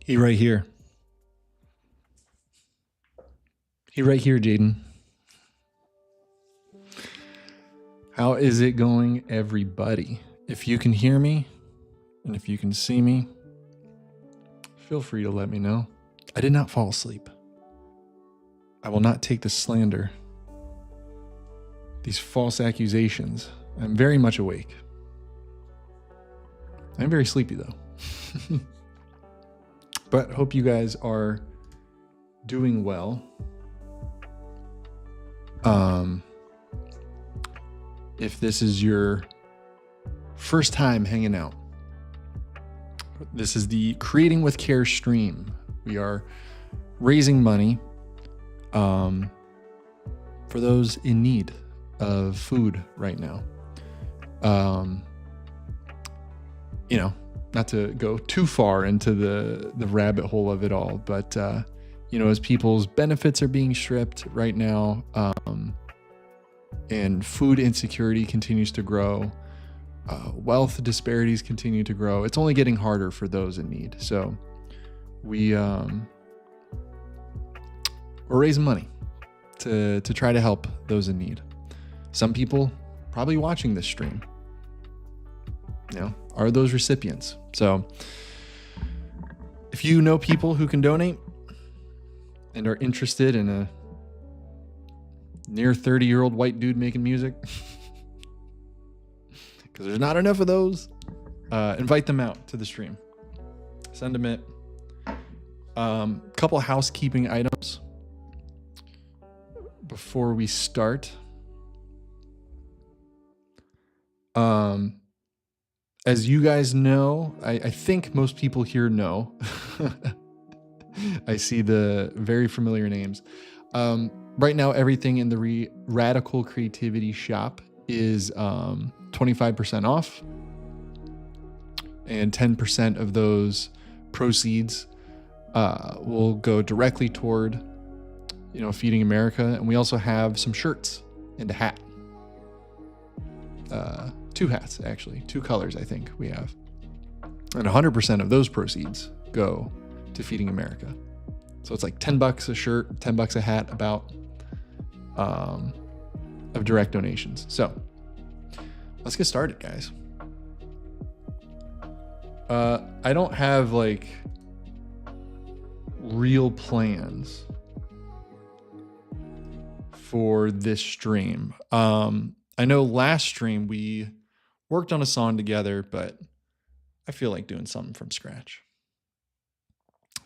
He right here. He right here, Jaden. How is it going, everybody? If you can hear me and if you can see me, feel free to let me know. I did not fall asleep. I will not take the slander, these false accusations. I'm very much awake. I'm very sleepy though. But hope you guys are doing well. If this is your first time hanging out, this is the Creating with Care stream. We are raising money for those in need of food right now. You know, not to go too far into the rabbit hole of it all, but you know, as people's benefits are being stripped right now, and food insecurity continues to grow, wealth disparities continue to grow. It's only getting harder for those in need. So we're raising money to try to help those in need. Some people probably watching this stream, you know, are those recipients. So if you know people who can donate and are interested in a near 30-year-old white dude making music, because there's not enough of those, invite them out to the stream. Send them it. Couple housekeeping items before we start. As you guys know, I think most people here know. I see the very familiar names. Right now, everything in the Radical Creativity shop is 25% off, and 10% of those proceeds will go directly toward, you know, Feeding America. And we also have some shirts and a hat. 2 hats, actually. 2 colors, I think we have. And 100% of those proceeds go to Feeding America. So it's like $10 a shirt, $10 a hat, about, of direct donations. So let's get started, guys. I don't have like real plans for this stream. I know last stream we worked on a song together, but I feel like doing something from scratch.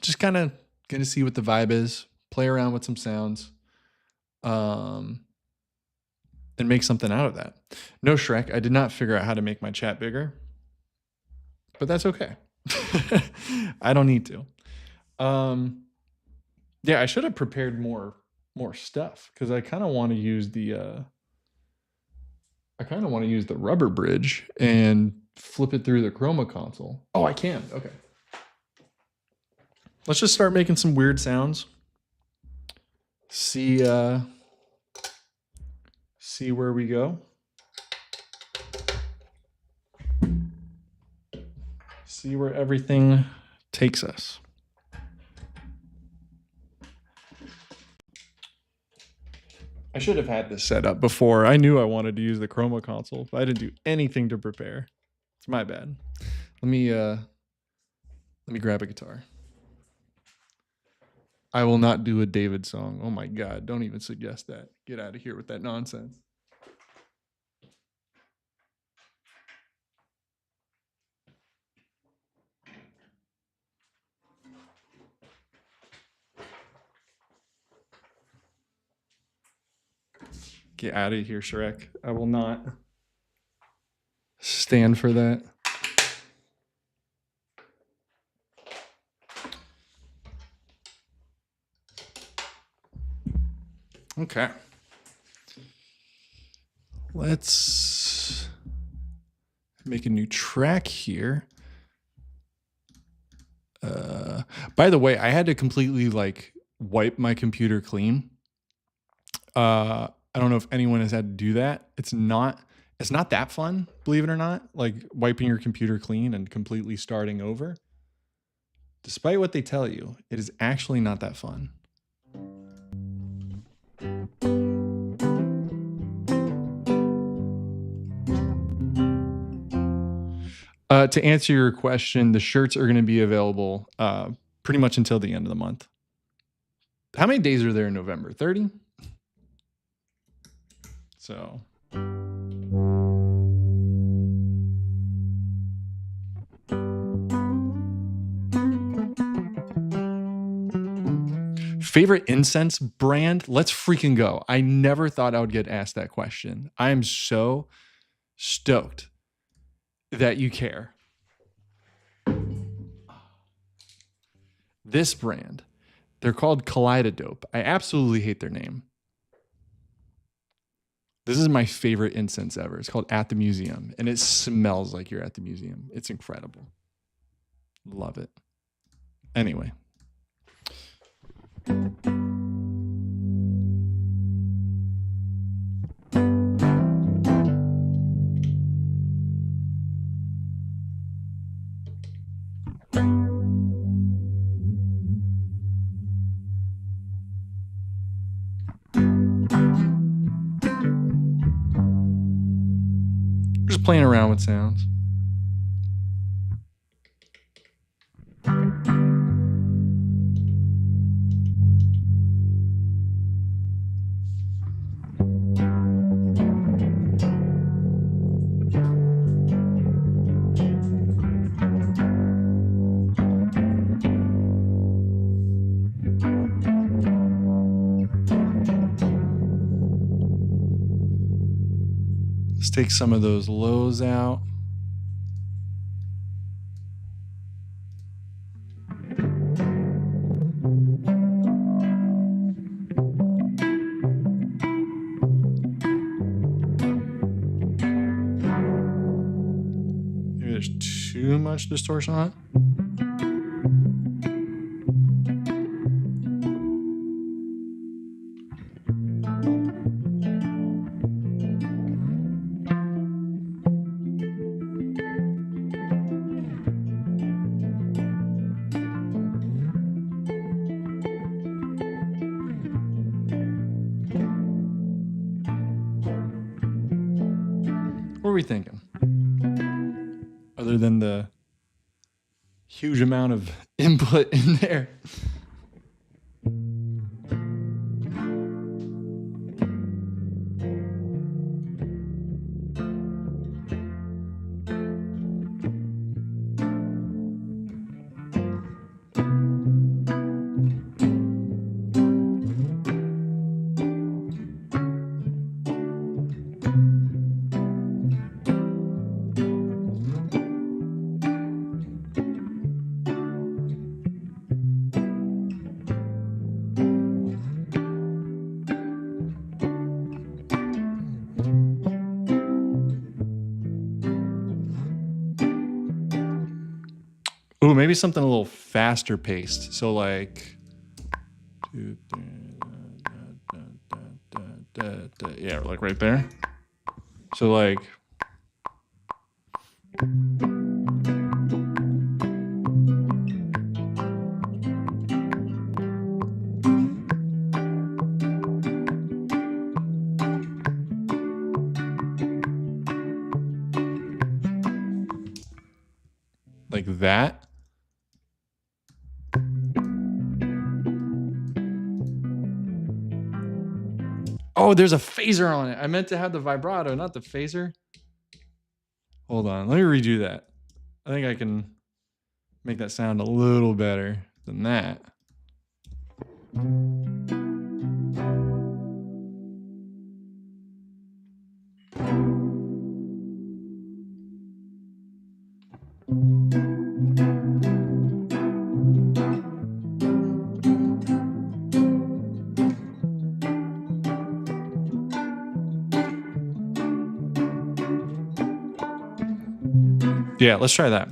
Just kind of gonna see what the vibe is, play around with some sounds, and make something out of that. No, Shrek, I did not figure out how to make my chat bigger, but that's okay. I don't need to. Yeah, I should have prepared more stuff, because I kind of want to use the rubber bridge and flip it through the chroma console. Oh, I can. Okay. Let's just start making some weird sounds. See where we go. See where everything takes us. I should have had this set up before. I knew I wanted to use the chroma console, but I didn't do anything to prepare. It's my bad. Let me grab a guitar. I will not do a David song. Oh my God, don't even suggest that. Get out of here with that nonsense. Get out of here, Shrek. I will not stand for that. Okay. Let's make a new track here. By the way, I had to completely like wipe my computer clean. I don't know if anyone has had to do that. It's not that fun, believe it or not, like wiping your computer clean and completely starting over. Despite what they tell you, it is actually not that fun. To answer your question, the shirts are going to be available pretty much until the end of the month. How many days are there in November? 30? So. Favorite incense brand? Let's freaking go. I never thought I would get asked that question. I am so stoked that you care. This brand, they're called Kaleidodope. I absolutely hate their name. This is my favorite incense ever. It's called At the Museum, and it smells like you're at the museum. It's incredible. Love it. Anyway. Just playing around with sounds. Let's take some of those lows out. Maybe there's too much distortion on it. What are we thinking? Other than the huge amount of input in there. Ooh, maybe something a little faster paced. So like, yeah, like right there. So like, like that. Oh, there's a phaser on it. I meant to have the vibrato, not the phaser. Hold on. Let me redo that. I think I can make that sound a little better than that. Yeah, let's try that.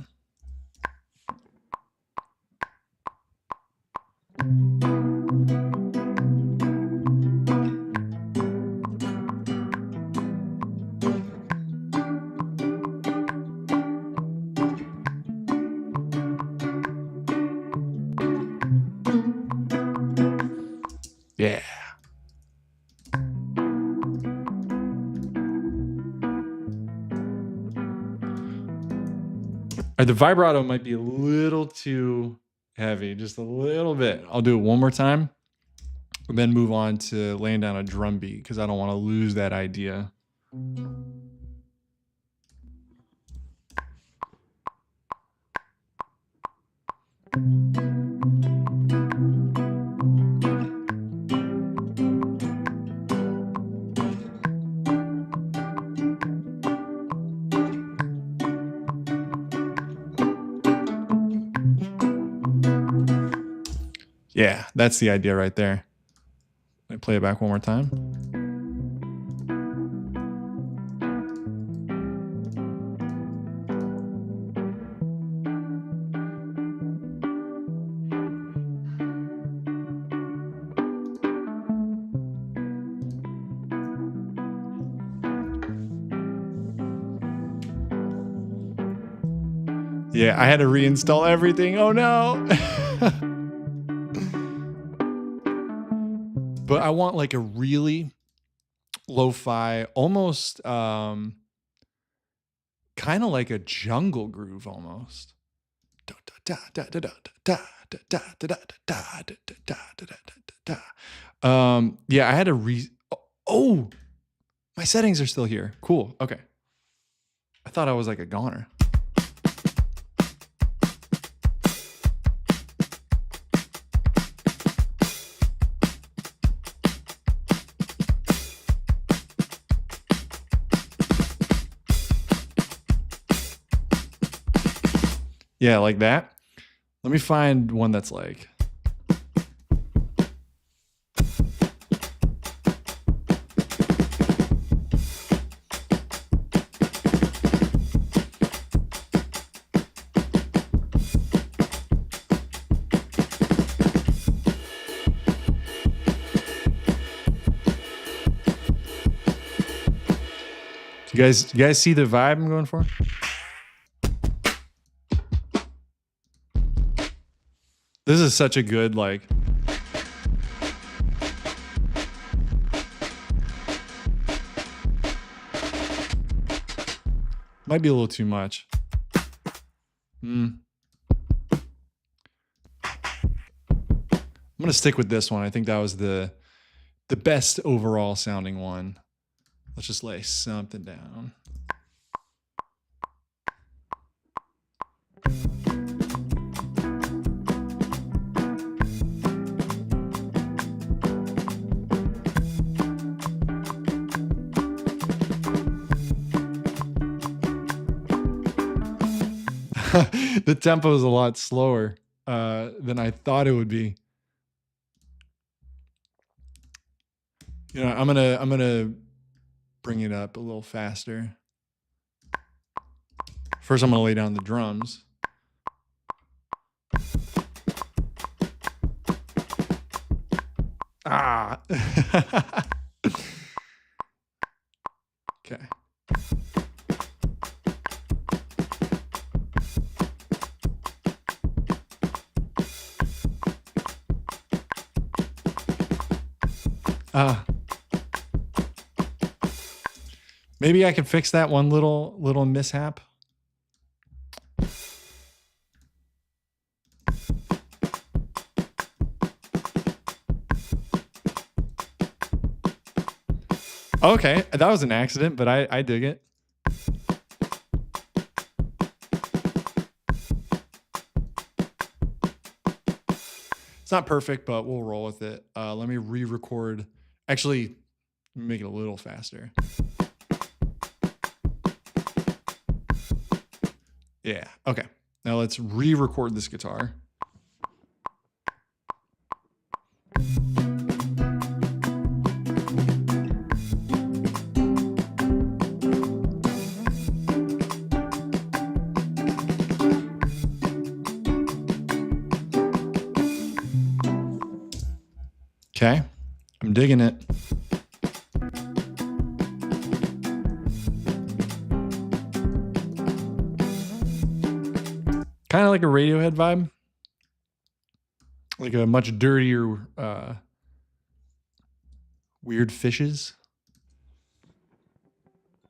The vibrato might be a little too heavy, just a little bit. I'll do it one more time and then move on to laying down a drum beat because I don't want to lose that idea. Yeah, that's the idea right there. Let me play it back one more time. Yeah, I had to reinstall everything. Oh no. But I want like a really lo-fi, almost kind of like a jungle groove almost. Yeah, I had to oh, my settings are still here. Cool. Okay. I thought I was like a goner. Yeah, like that. Let me find one that's like. You guys see the vibe I'm going for? This is such a good like. Might be a little too much. I'm gonna stick with this one. I think that was the best overall sounding one. Let's just lay something down. The tempo is a lot slower than I thought it would be. You know, I'm gonna bring it up a little faster. First, I'm gonna lay down the drums. Ah. Okay. Maybe I can fix that one little mishap. Okay, that was an accident, but I dig it. It's not perfect, but we'll roll with it. Let me re-record. Actually, make it a little faster. Yeah, okay. Now let's re-record this guitar. Okay, I'm digging it. Kind of like a Radiohead vibe. Like a much dirtier Weird Fishes.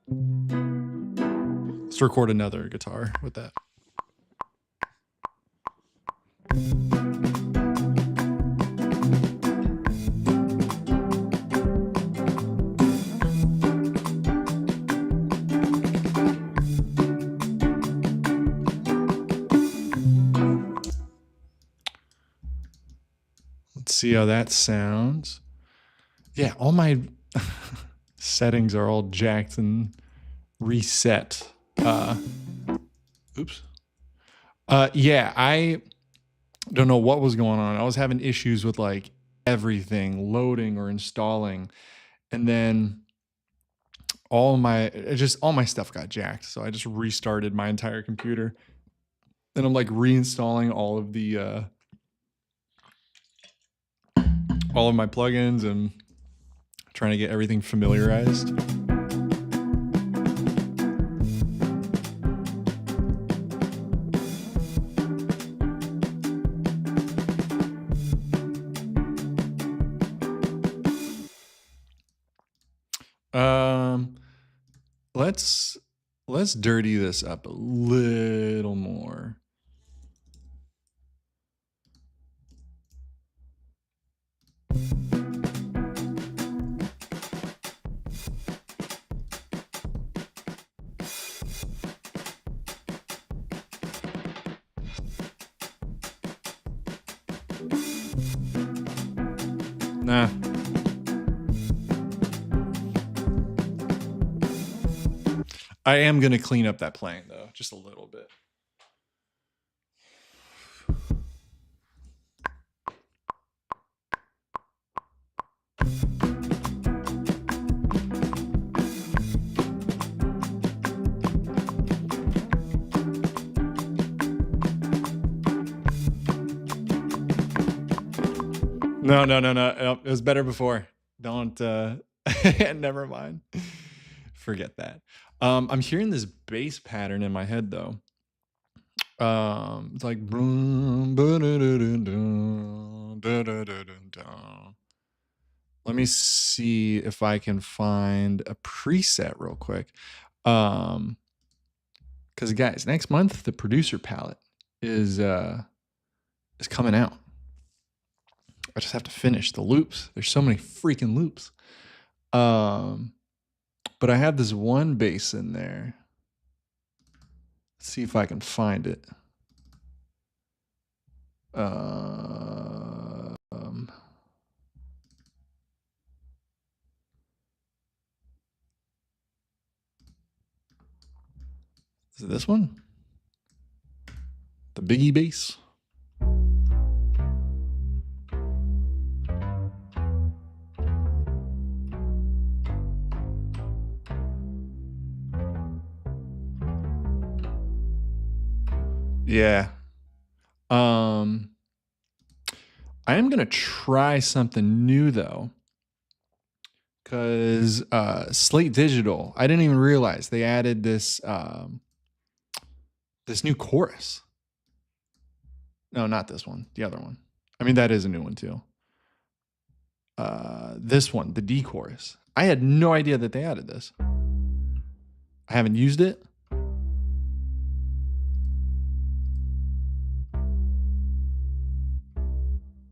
Let's record another guitar with that. Let's see how that sounds. Yeah, all my settings are all jacked and reset. Oops. Yeah, I don't know what was going on. I was having issues with like everything loading or installing, and then all my stuff got jacked. So I just restarted my entire computer. Then I'm like reinstalling all of my plugins and trying to get everything familiarized. Let's dirty this up a little more. Nah. I am going to clean up that playing though, just a little bit. No. It was better before. Don't, never mind. Forget that. I'm hearing this bass pattern in my head though. It's like let me see if I can find a preset real quick. Because guys, next month the producer palette is coming out. I just have to finish the loops. There's so many freaking loops. But I have this one bass in there. Let's see if I can find it. Is it this one? The Biggie bass? Yeah. I am gonna try something new though, because Slate Digital, I didn't even realize they added this this new chorus. No, not this one, the other one. I mean, that is a new one too. This one, the D chorus. I had no idea that they added this. I haven't used it.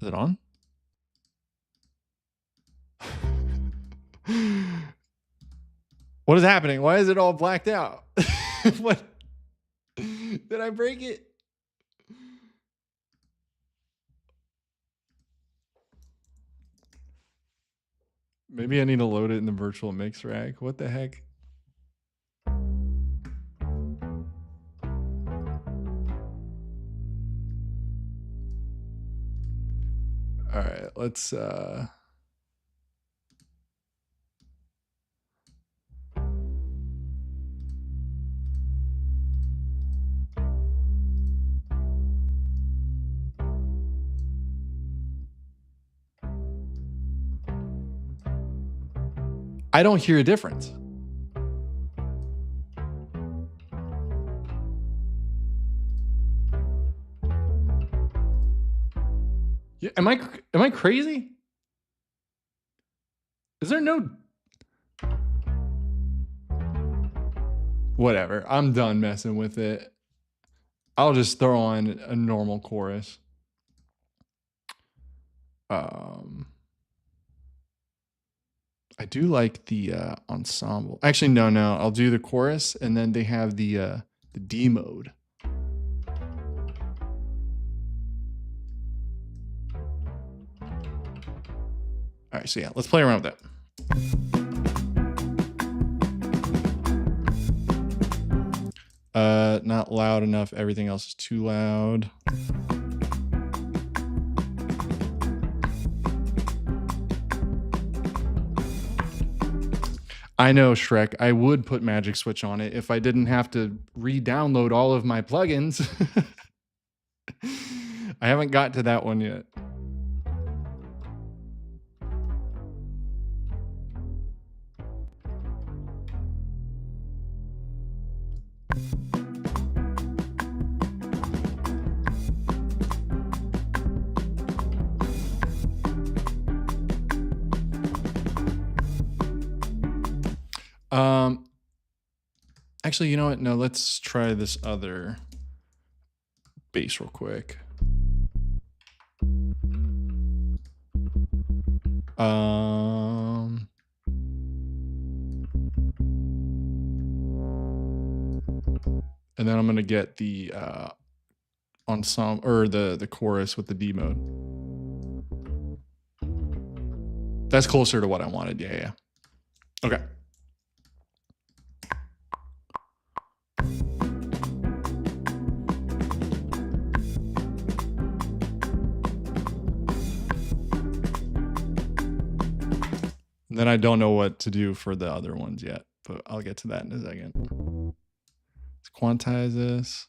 Is it on? What is happening? Why is it all blacked out? What? Did I break it? Maybe I need to load it in the virtual mix rack. What the heck? All right, let's I don't hear a difference. Yeah, am I crazy? Is there no whatever? I'm done messing with it. I'll just throw on a normal chorus. I do like the ensemble. Actually, no. I'll do the chorus, and then they have the D mode. All right, so yeah, let's play around with that. Not loud enough. Everything else is too loud. I know, Shrek. I would put Magic Switch on it if I didn't have to re-download all of my plugins. I haven't got to that one yet. Actually, you know what? No, let's try this other bass real quick. And then I'm gonna get the ensemble or the chorus with the D mode. That's closer to what I wanted. Yeah. Okay. And then I don't know what to do for the other ones yet, but I'll get to that in a second. Let's quantize this.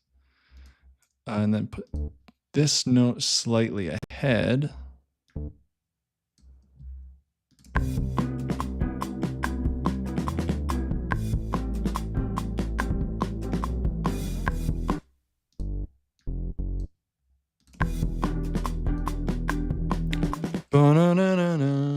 And then put this note slightly ahead. Ba-na-na-na-na.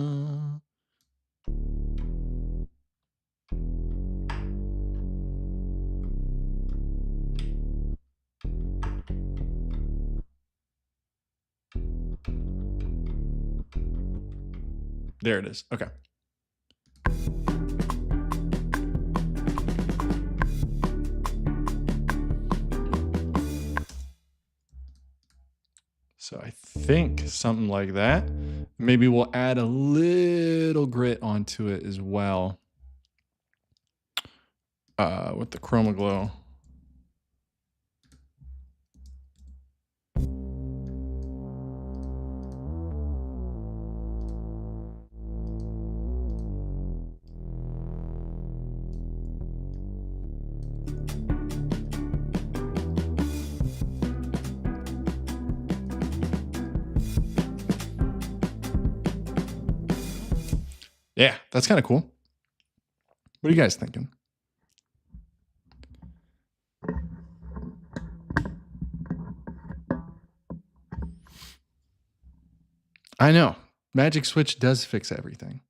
There it is. Okay. So I think something like that. Maybe we'll add a little grit onto it as well with the Chroma Glow. Yeah, that's kind of cool. What are you guys thinking? I know. Magic Switch does fix everything.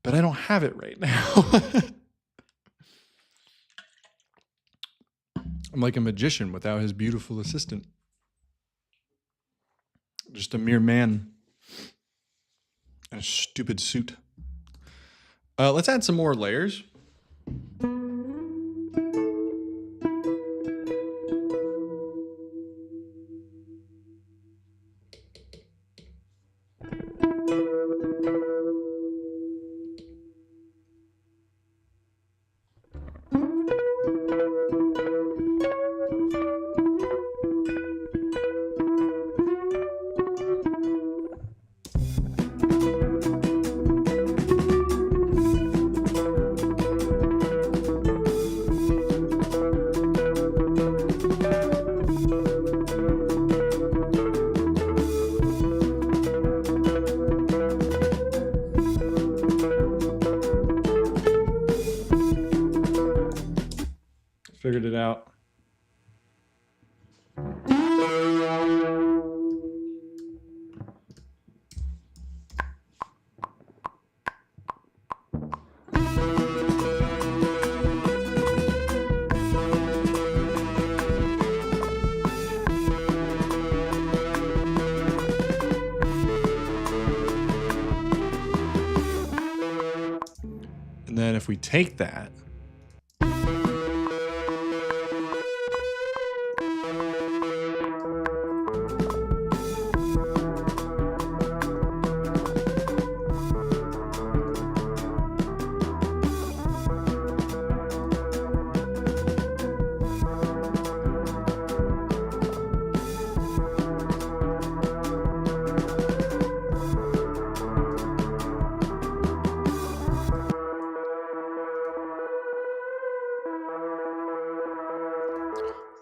But I don't have it right now. I'm like a magician without his beautiful assistant. Just a mere man in a stupid suit. Let's add some more layers. Figured it out. if we take that,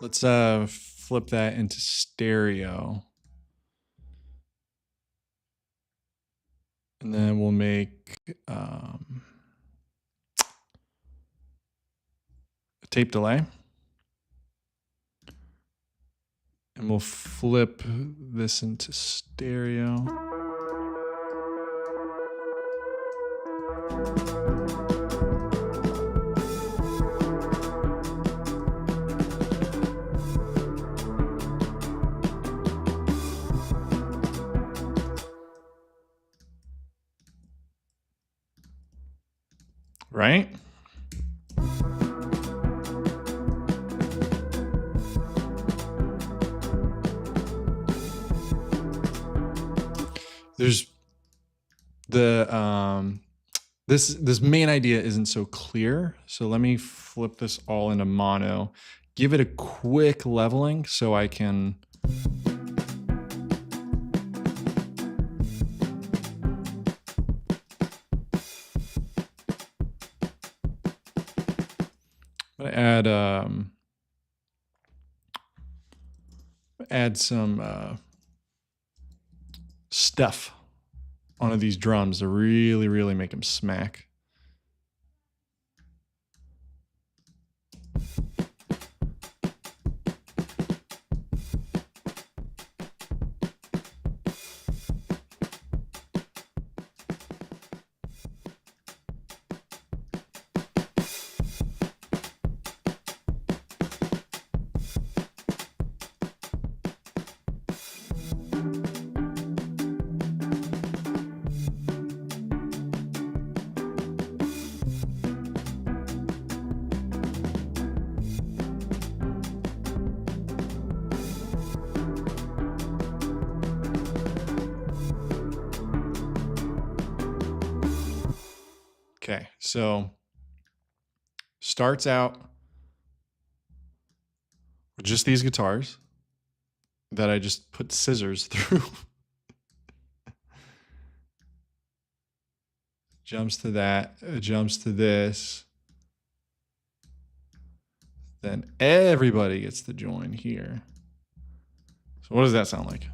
let's flip that into stereo. And then we'll make a tape delay. And we'll flip this into stereo. Right? There's the this main idea isn't so clear, so let me flip this all into mono, give it a quick leveling so I can add some stuff onto these drums to really make them smack. Okay, so starts out with just these guitars that I just put scissors through. Jumps to that, jumps to this. Then everybody gets to join here. So what does that sound like?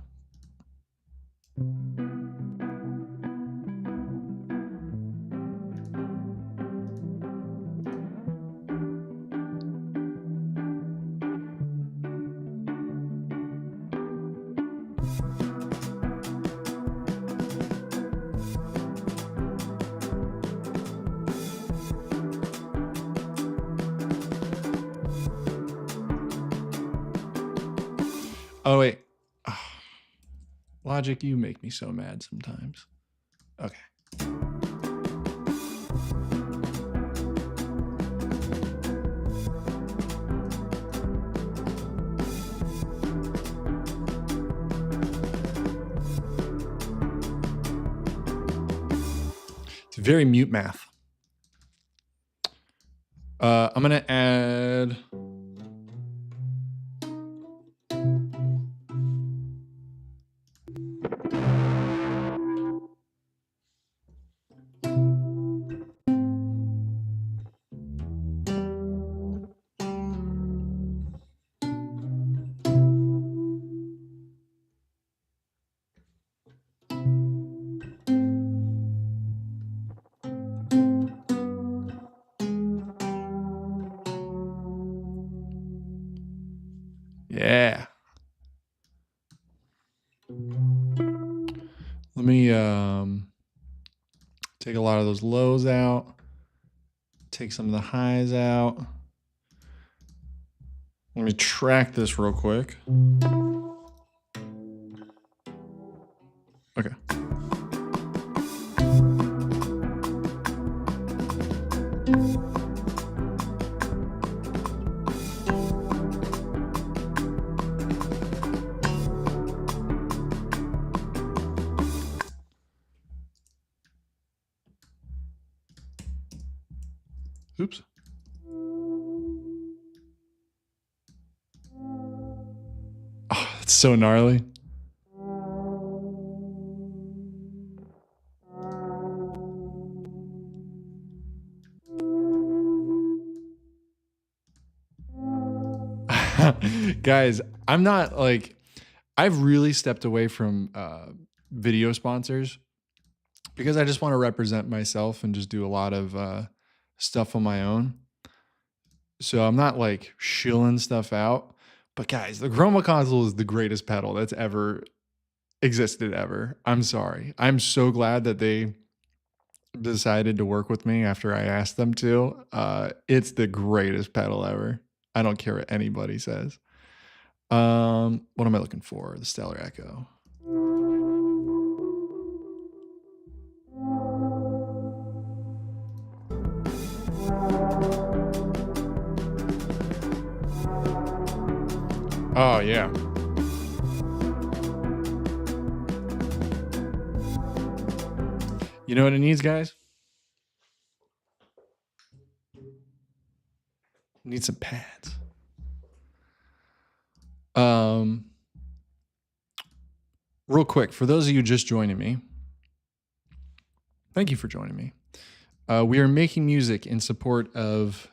Oh, wait. Oh, Logic, you make me so mad sometimes. Okay. It's very mute math. I'm going to add... Yeah. Let me take a lot of those lows out. Take some of the highs out. Let me track this real quick. Okay. Oops. Oh, that's so gnarly. Guys, I'm not like, I've really stepped away from video sponsors because I just want to represent myself and just do a lot of stuff on my own. So I'm not like shilling stuff out. But guys, the Chroma console is the greatest pedal that's ever existed ever. I'm sorry. I'm so glad that they decided to work with me after I asked them to. It's the greatest pedal ever. I don't care what anybody says. What am I looking for? The Stellar Echo. Oh yeah. You know what it needs, guys? It needs some pads. Real quick, for those of you just joining me, thank you for joining me. We are making music in support of,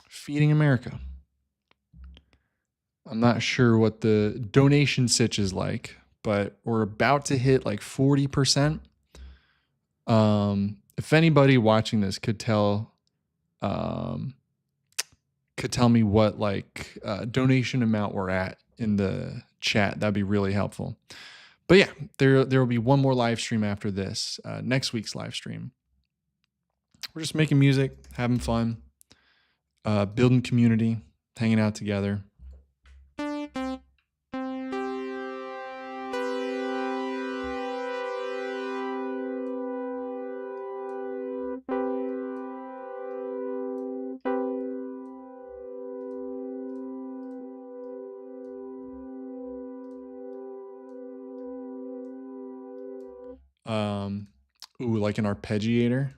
feeding America. I'm not sure what the donation sitch is like, but we're about to hit like 40%. If anybody watching this could tell me what like donation amount we're at in the chat, that'd be really helpful. But yeah, there will be one more live stream after this, next week's live stream. We're just making music, having fun, building community, hanging out together. Ooh, like an arpeggiator.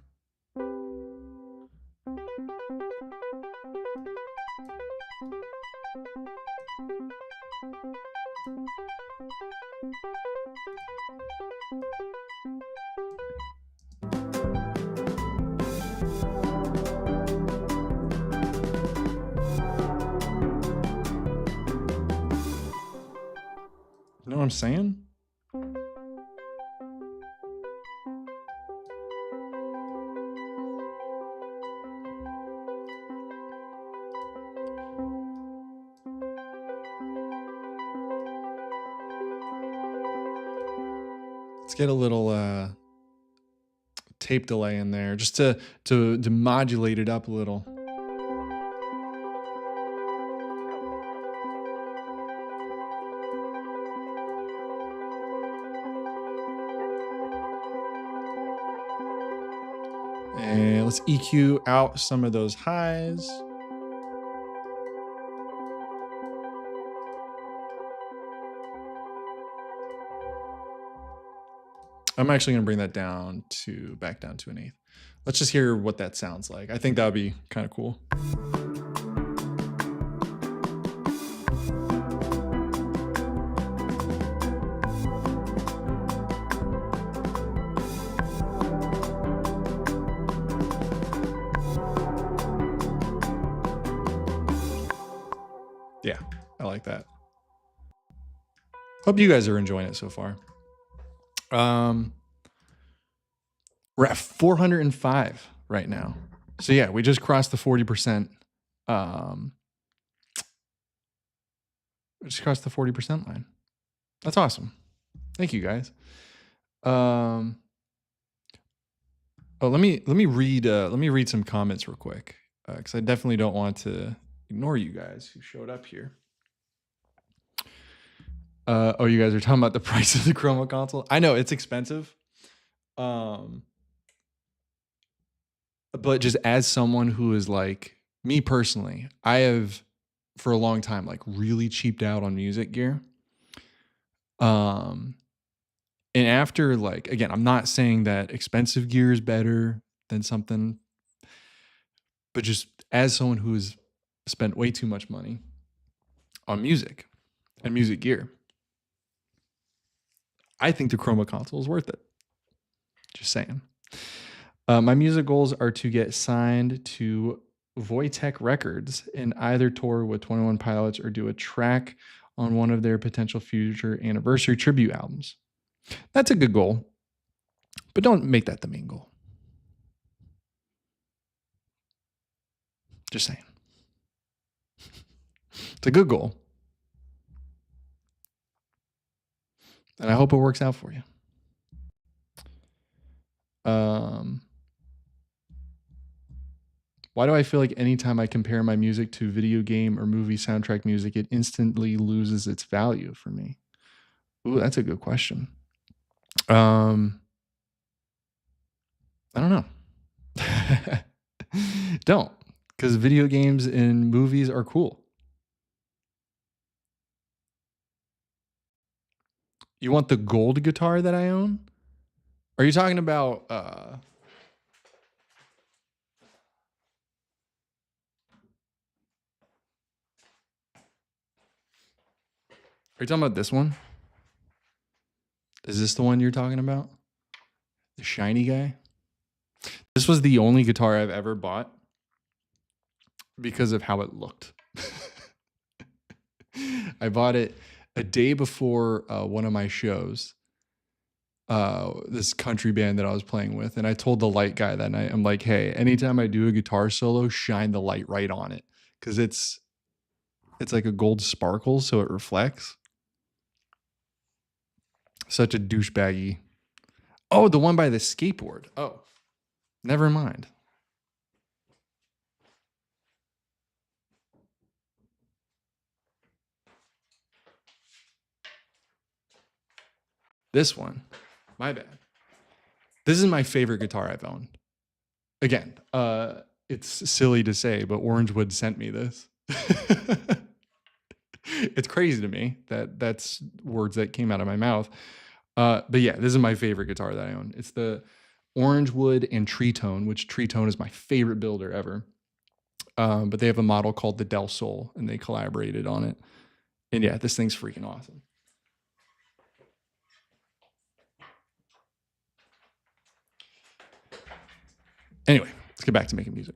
You know what I'm saying? Let's get a little tape delay in there just to modulate it up a little. And let's EQ out some of those highs. I'm actually going to bring that back down to an eighth. Let's just hear what that sounds like. I think that would be kind of cool. Yeah, I like that. Hope you guys are enjoying it so far. We're at 405 right now. So yeah, we just crossed the 40%. We just crossed the 40% line. That's awesome. Thank you guys. Oh, let me read some comments real quick, because I definitely don't want to ignore you guys who showed up here. Oh, you guys are talking about the price of the Chroma console. I know it's expensive. But just as someone who is like me personally, I have for a long time like really cheaped out on music gear. And after like, again, I'm not saying that expensive gear is better than something But just as someone who's spent way too much money on music and music gear, I think the Chroma console is worth it. Just saying. My music goals are to get signed to Voitech Records and either tour with 21 Pilots or do a track on one of their potential future anniversary tribute albums. That's a good goal, but don't make that the main goal. Just saying. It's a good goal. And I hope it works out for you. Why do I feel like anytime I compare my music to video game or movie soundtrack music, it instantly loses its value for me? Ooh, that's a good question. I don't know. Don't, because video games and movies are cool. You want the gold guitar that I own? Are you talking about are you talking about this one? Is this the one you're talking about? The shiny guy? This was the only guitar I've ever bought because of how it looked. I bought it a day before one of my shows, this country band that I was playing with. And I told the light guy that night, I'm like, hey, anytime I do a guitar solo, shine the light right on it. Because it's like a gold sparkle, so it reflects. Such a douchebaggy. Oh, the one by the skateboard. Oh, never mind. This one. My bad. This is my favorite guitar I've owned. Again, it's silly to say, but Orangewood sent me this. It's crazy to me that that's words that came out of my mouth. But yeah, this is my favorite guitar that I own. It's the Orangewood and Tree Tone, which Tree Tone is my favorite builder ever. But they have a model called the Del Sol, and they collaborated on it. And yeah, this thing's freaking awesome. Anyway, let's get back to making music.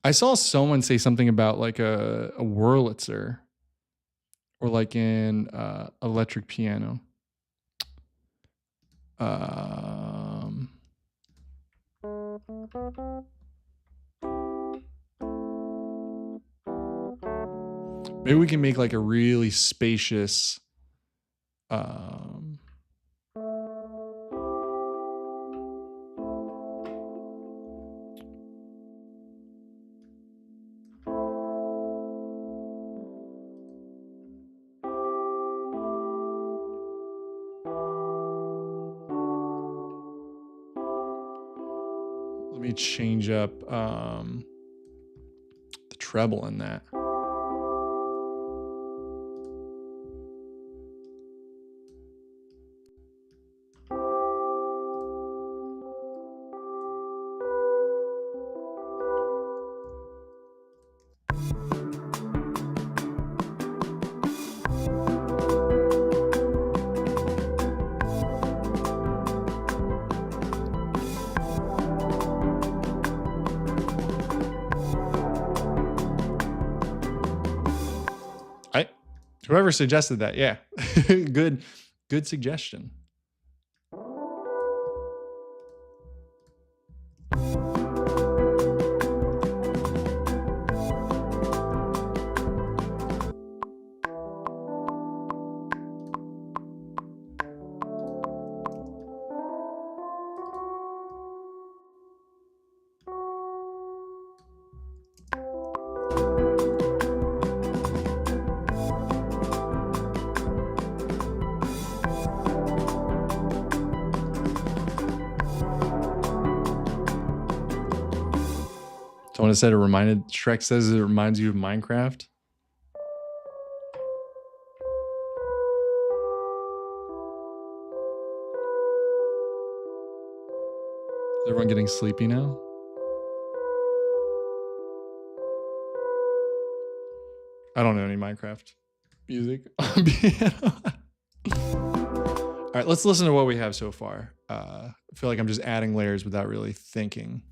I saw someone say something about like a Wurlitzer or like an electric piano. Maybe we can make like a really spacious let me change up the treble in that. Whoever suggested that, yeah. Good suggestion. Someone said Shrek says it reminds you of Minecraft. everyone getting sleepy now? I don't know any Minecraft music on piano. All right, let's listen to what we have so far. I feel like I'm just adding layers without really thinking.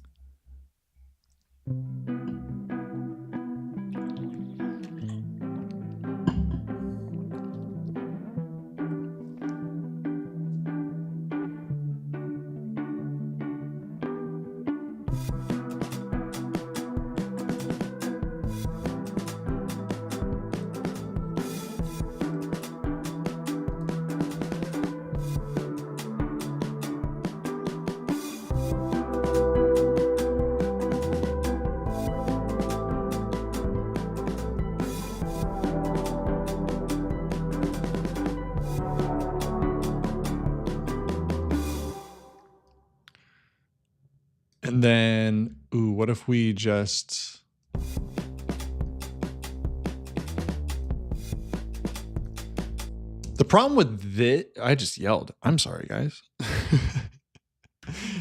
And then, ooh, what if we just... The problem with this, I just yelled. I'm sorry, guys.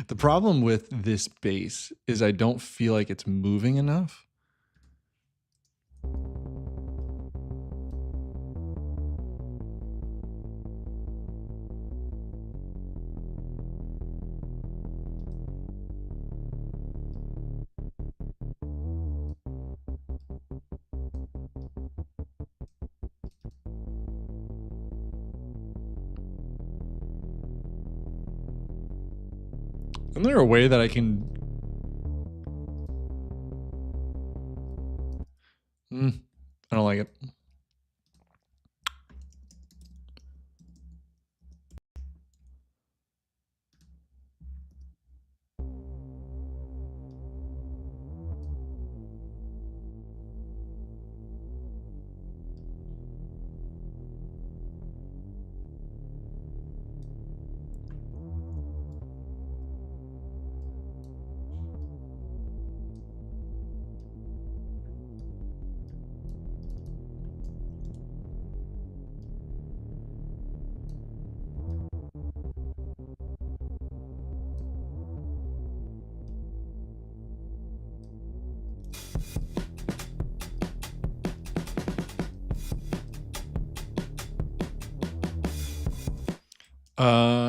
The problem with this bass is I don't feel like it's moving enough. Isn't there a way that I can... I don't like it.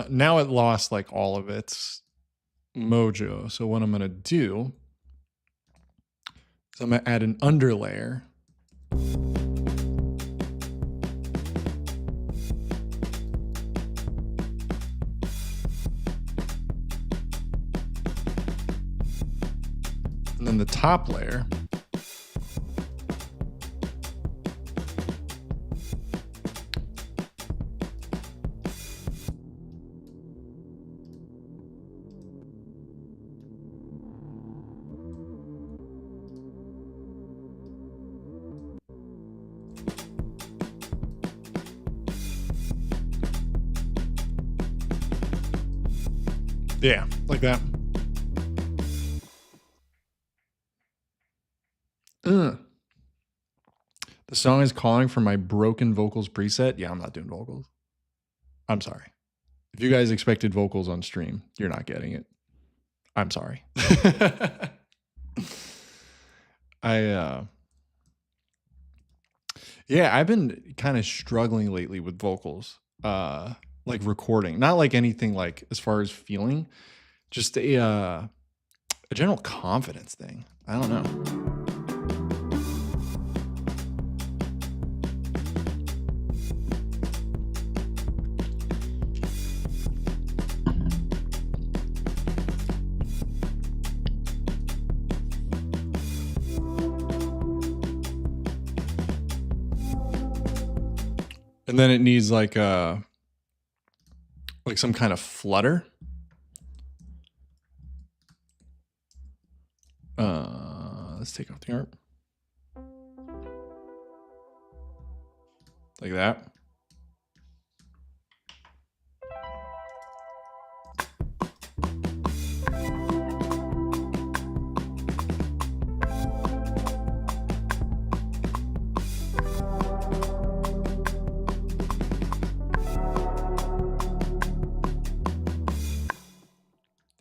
Now it lost like all of its mojo. So what I'm going to do is I'm going to add an underlayer. And then the top layer. Yeah, like that. The song is calling for my broken vocals preset. Yeah, I'm not doing vocals. I'm sorry. If you guys expected vocals on stream, you're not getting it. I'm sorry. Yeah, I've been kind of struggling lately with vocals. Like recording, not like anything like as far as feeling, just a general confidence thing. I don't know. And then it needs like some kind of flutter. Let's take off the art. Like that.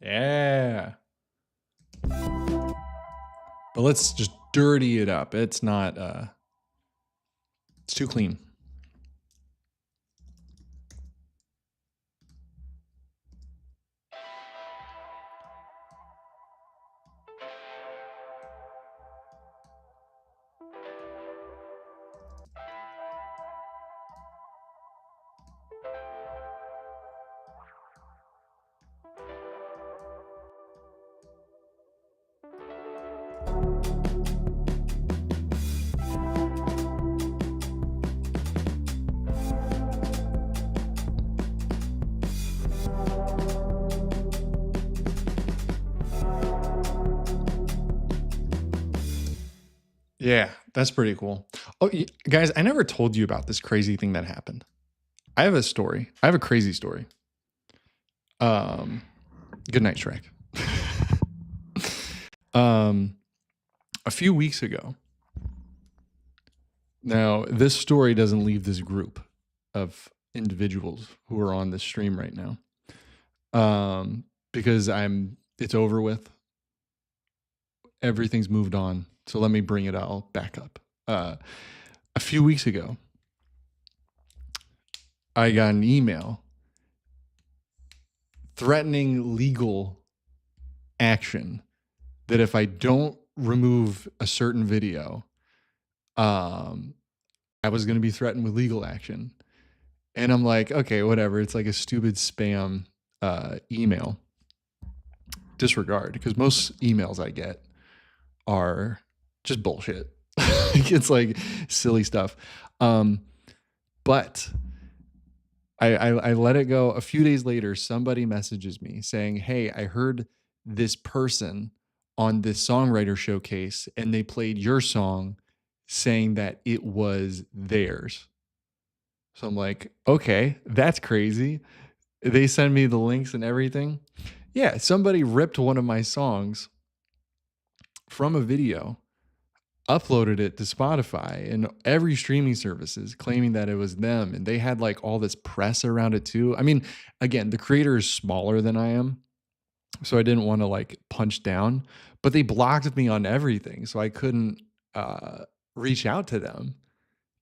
Yeah. But let's just dirty it up. It's not, it's too clean. Yeah, that's pretty cool. Oh, guys, I never told you about this crazy thing that happened. I have a story. I have a crazy story. Um, good night, Shrek. A few weeks ago. Now, this story doesn't leave this group of individuals who are on this stream right now. Because it's over with. Everything's moved on. So let me bring it all back up. A few weeks ago, I got an email threatening legal action that if I don't remove a certain video, I was going to be threatened with legal action. And I'm like, okay, whatever. It's like a stupid spam email. Disregard, because most emails I get are just bullshit. It's like silly stuff. But I let it go. A few days later, somebody messages me saying, hey, I heard this person on this songwriter showcase and they played your song saying that it was theirs. So I'm like, okay, that's crazy. They send me the links and everything. Yeah, somebody ripped one of my songs from a video, uploaded it to Spotify and every streaming services, claiming that it was them. And they had like all this press around it too. I mean, again, the creator is smaller than I am, so I didn't want to like punch down, but they blocked me on everything. So I couldn't reach out to them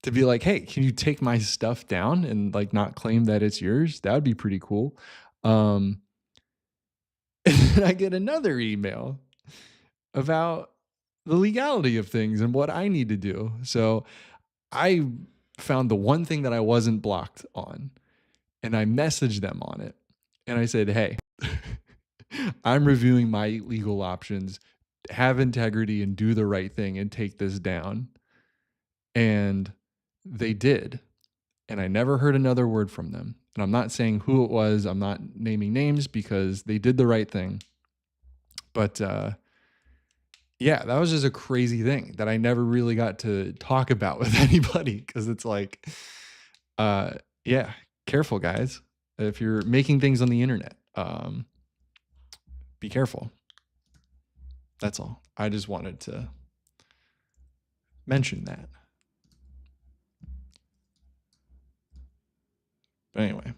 to be like, hey, can you take my stuff down and like not claim that it's yours? That would be pretty cool. And then I get another email about the legality of things and what I need to do. So I found the one thing that I wasn't blocked on and I messaged them on it. And I said, hey, I'm reviewing my legal options, have integrity and do the right thing and take this down. And they did. And I never heard another word from them. And I'm not saying who it was. I'm not naming names because they did the right thing. But yeah, that was just a crazy thing that I never really got to talk about with anybody because it's like, yeah, careful, guys. If you're making things on the internet, be careful. That's all. I just wanted to mention that. But anyway.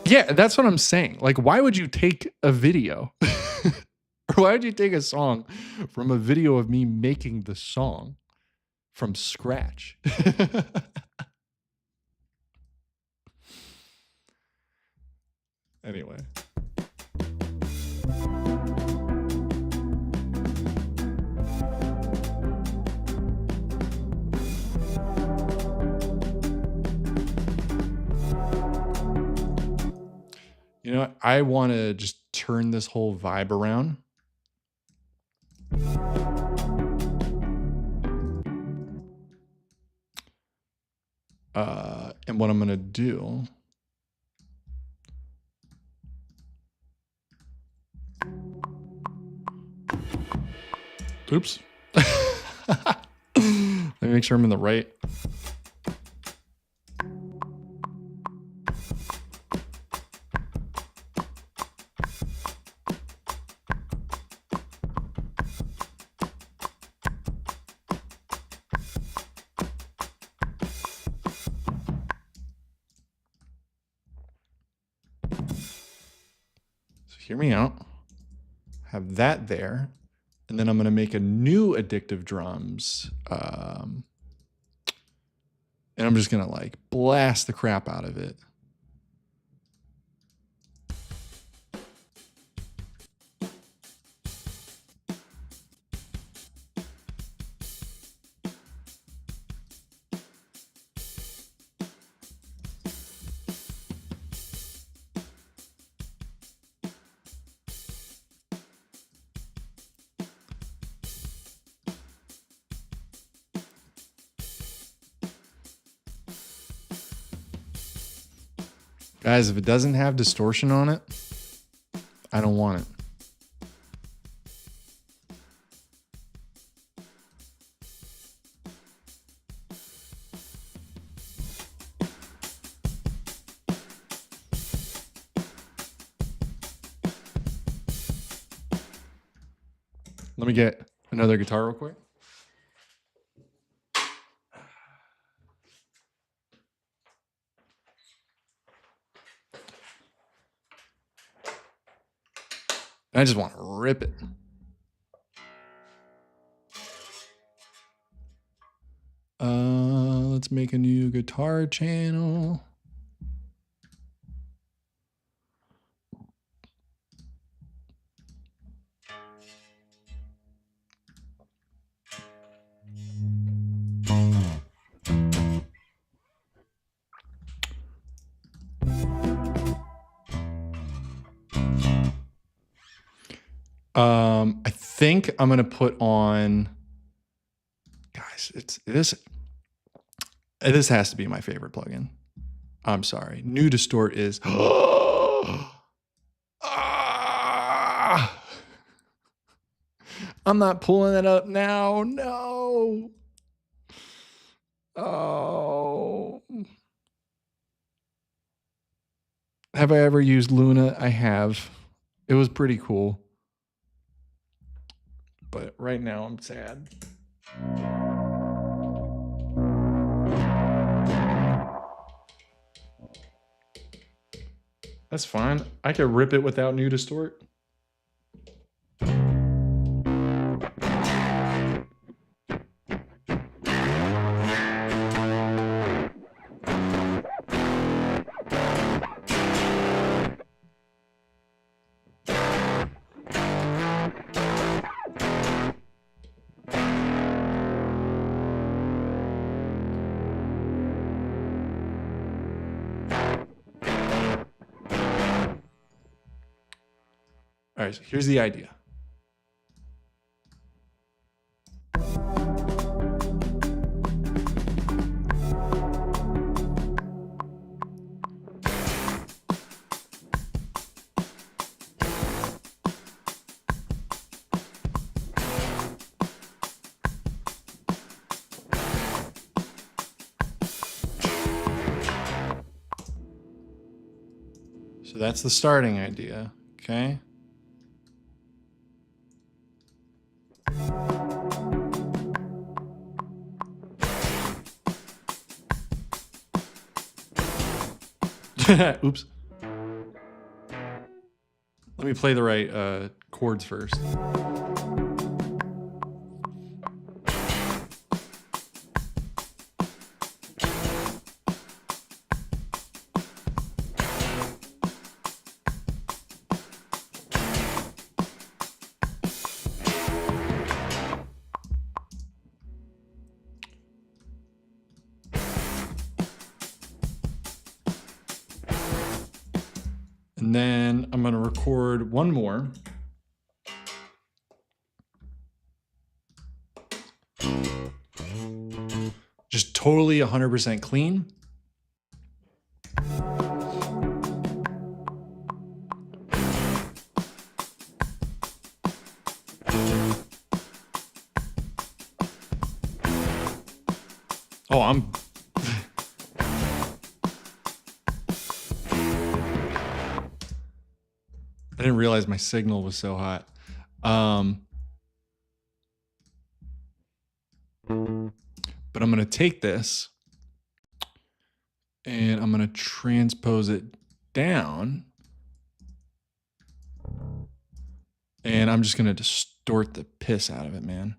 Yeah, that's what I'm saying. Like, why would you take a video? Or why would you take a song from a video of me making the song from scratch? Anyway. You know what? I want to just turn this whole vibe around. And what I'm going to do. Oops. Let me make sure I'm in the right. hear me out. Have that there. And then I'm going to make a new addictive drums. And I'm just going to like blast the crap out of it. Guys, if it doesn't have distortion on it, I don't want it. Let me get another guitar real quick. I just want to rip it. Let's make a new guitar channel. I think I'm going to put on, guys, this has to be my favorite plugin. I'm sorry. New Distort is, I'm not pulling it up now. No. Oh. Have I ever used Luna? I have. It was pretty cool. But right now I'm sad. That's fine. I could rip it without New Distort. All right, so here's the idea. So that's the starting idea, okay? Oops. Let me play the right chords first. And then I'm going to record one more. Just totally 100% clean. Oh, I'm... I didn't realize my signal was so hot. But I'm going to take this and I'm going to transpose it down. And I'm just going to distort the piss out of it, man.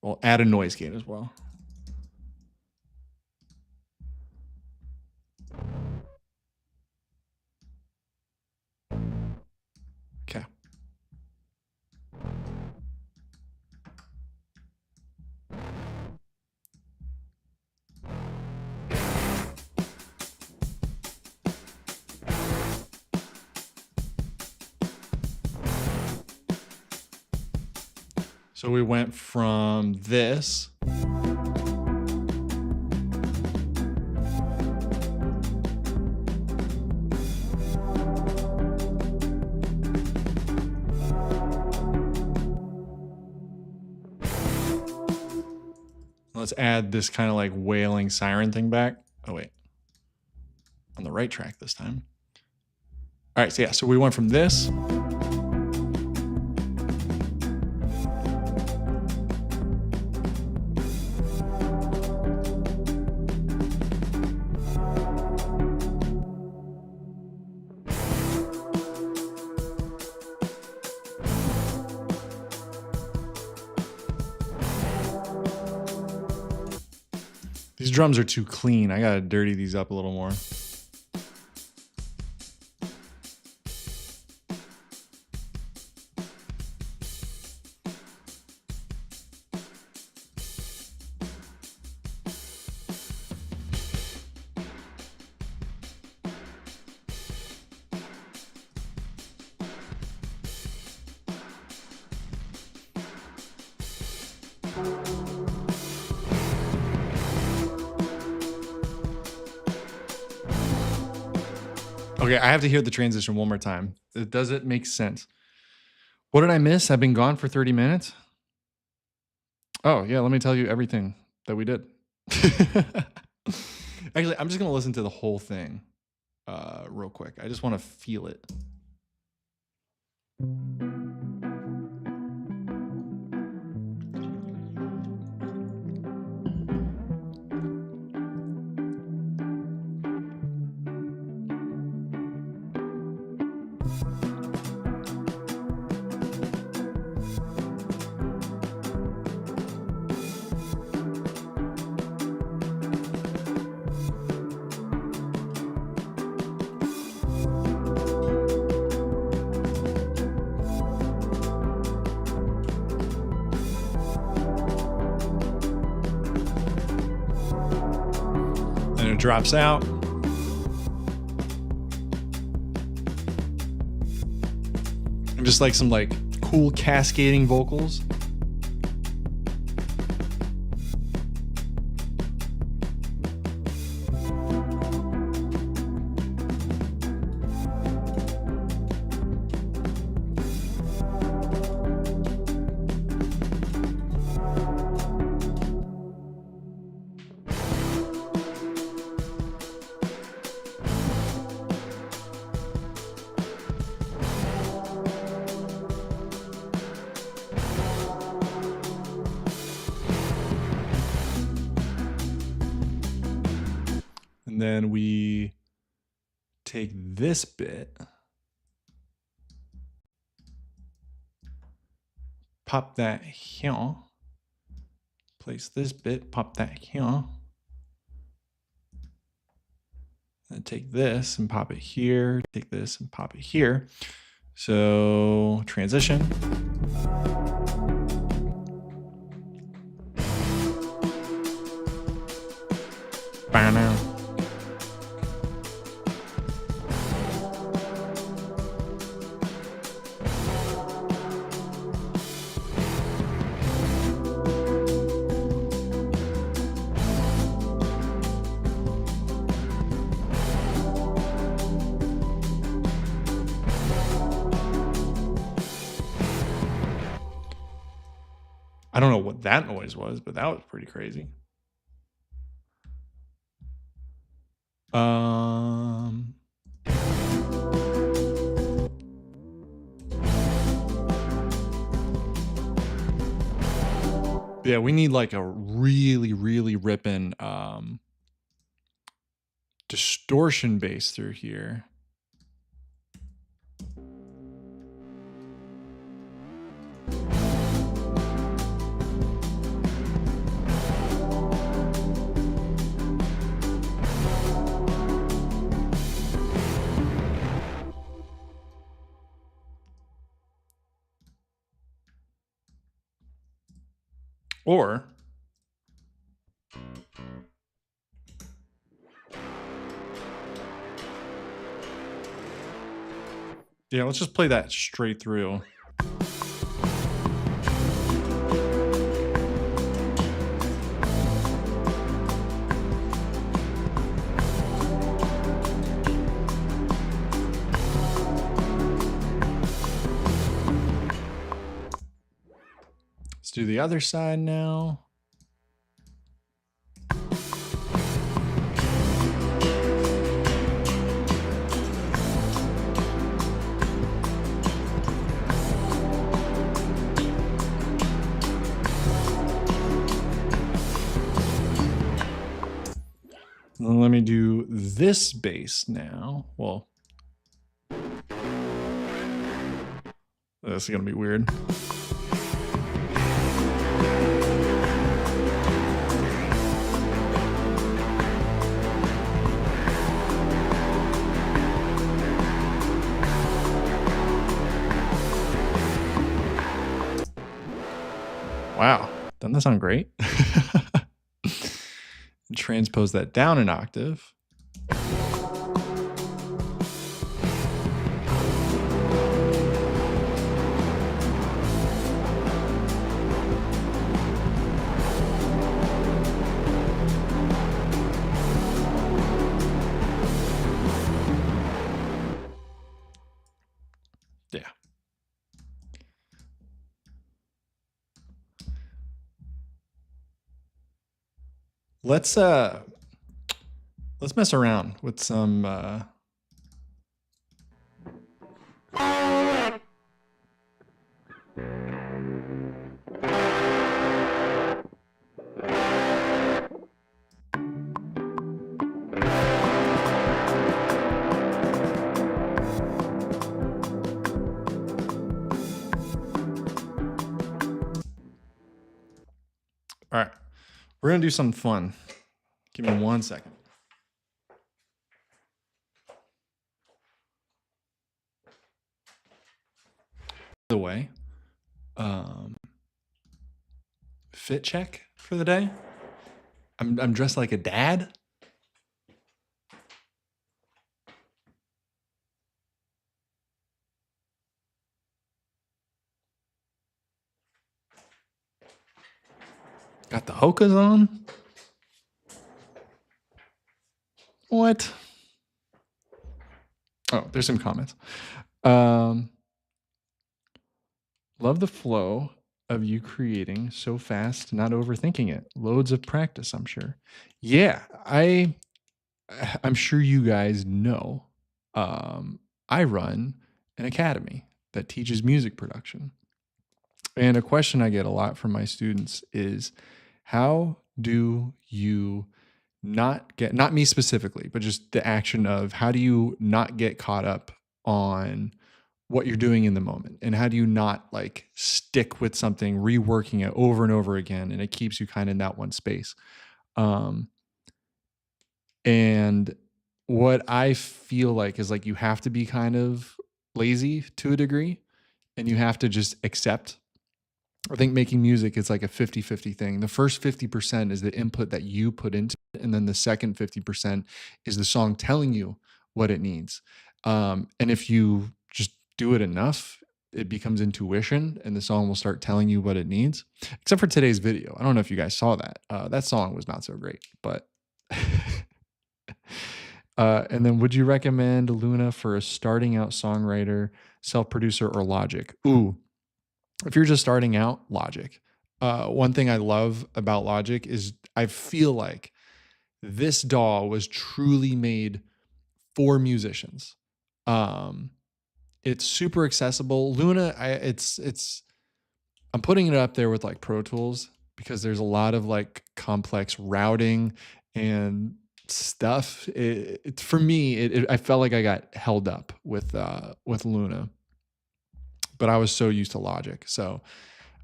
We'll add a noise gate as well. Okay. So we went from this. Let's add this kind of like wailing siren thing back. Oh, wait. On the right track this time. All right, so yeah, so we went from this. These drums are too clean. I gotta dirty these up a little more. Okay, I have to hear the transition one more time. Does it make sense? What did I miss? I've been gone for 30 minutes. Oh, yeah, let me tell you everything that we did. Actually, I'm just going to listen to the whole thing real quick. I just want to feel it. And it drops out. And just like some like cool cascading vocals. And then we take this bit, pop that here, place this bit, pop that here, and take this and pop it here, take this and pop it here. So transition. Now. I don't know what that noise was, but that was pretty crazy. Yeah, we need like a really, really ripping distortion bass through here. Or yeah, let's just play that straight through. Let's do the other side now. Let me do this bass now. Well, this is going to be weird. Wow, doesn't that sound great? Transpose that down an octave. Yeah. Let's mess around with some all right. We're gonna do something fun. Give me 1 second. By the way, fit check for the day. I'm dressed like a dad. Got the Hokas on. What? Oh, there's some comments. Love the flow of you creating so fast, not overthinking it. Loads of practice, I'm sure. Yeah, I'm sure you guys know. I run an academy that teaches music production. And a question I get a lot from my students is how do you not me specifically, but just the action of how do you not get caught up on what you're doing in the moment? And how do you not like stick with something, reworking it over and over again, and it keeps you kind of in that one space? And what I feel like is like you have to be kind of lazy to a degree, and you have to just accept. I think making music is like a 50-50 thing. The first 50% is the input that you put into it, and then the second 50% is the song telling you what it needs. And if you just do it enough, it becomes intuition, and the song will start telling you what it needs. Except for today's video. I don't know if you guys saw that. That song was not so great, but and then would you recommend Luna for a starting out songwriter, self-producer, or Logic? Ooh, if you're just starting out, Logic. One thing I love about Logic is I feel like this DAW was truly made for musicians. It's super accessible. Luna, I'm putting it up there with like Pro Tools because there's a lot of like complex routing and stuff. For me, I felt like I got held up with Luna, but I was so used to Logic. So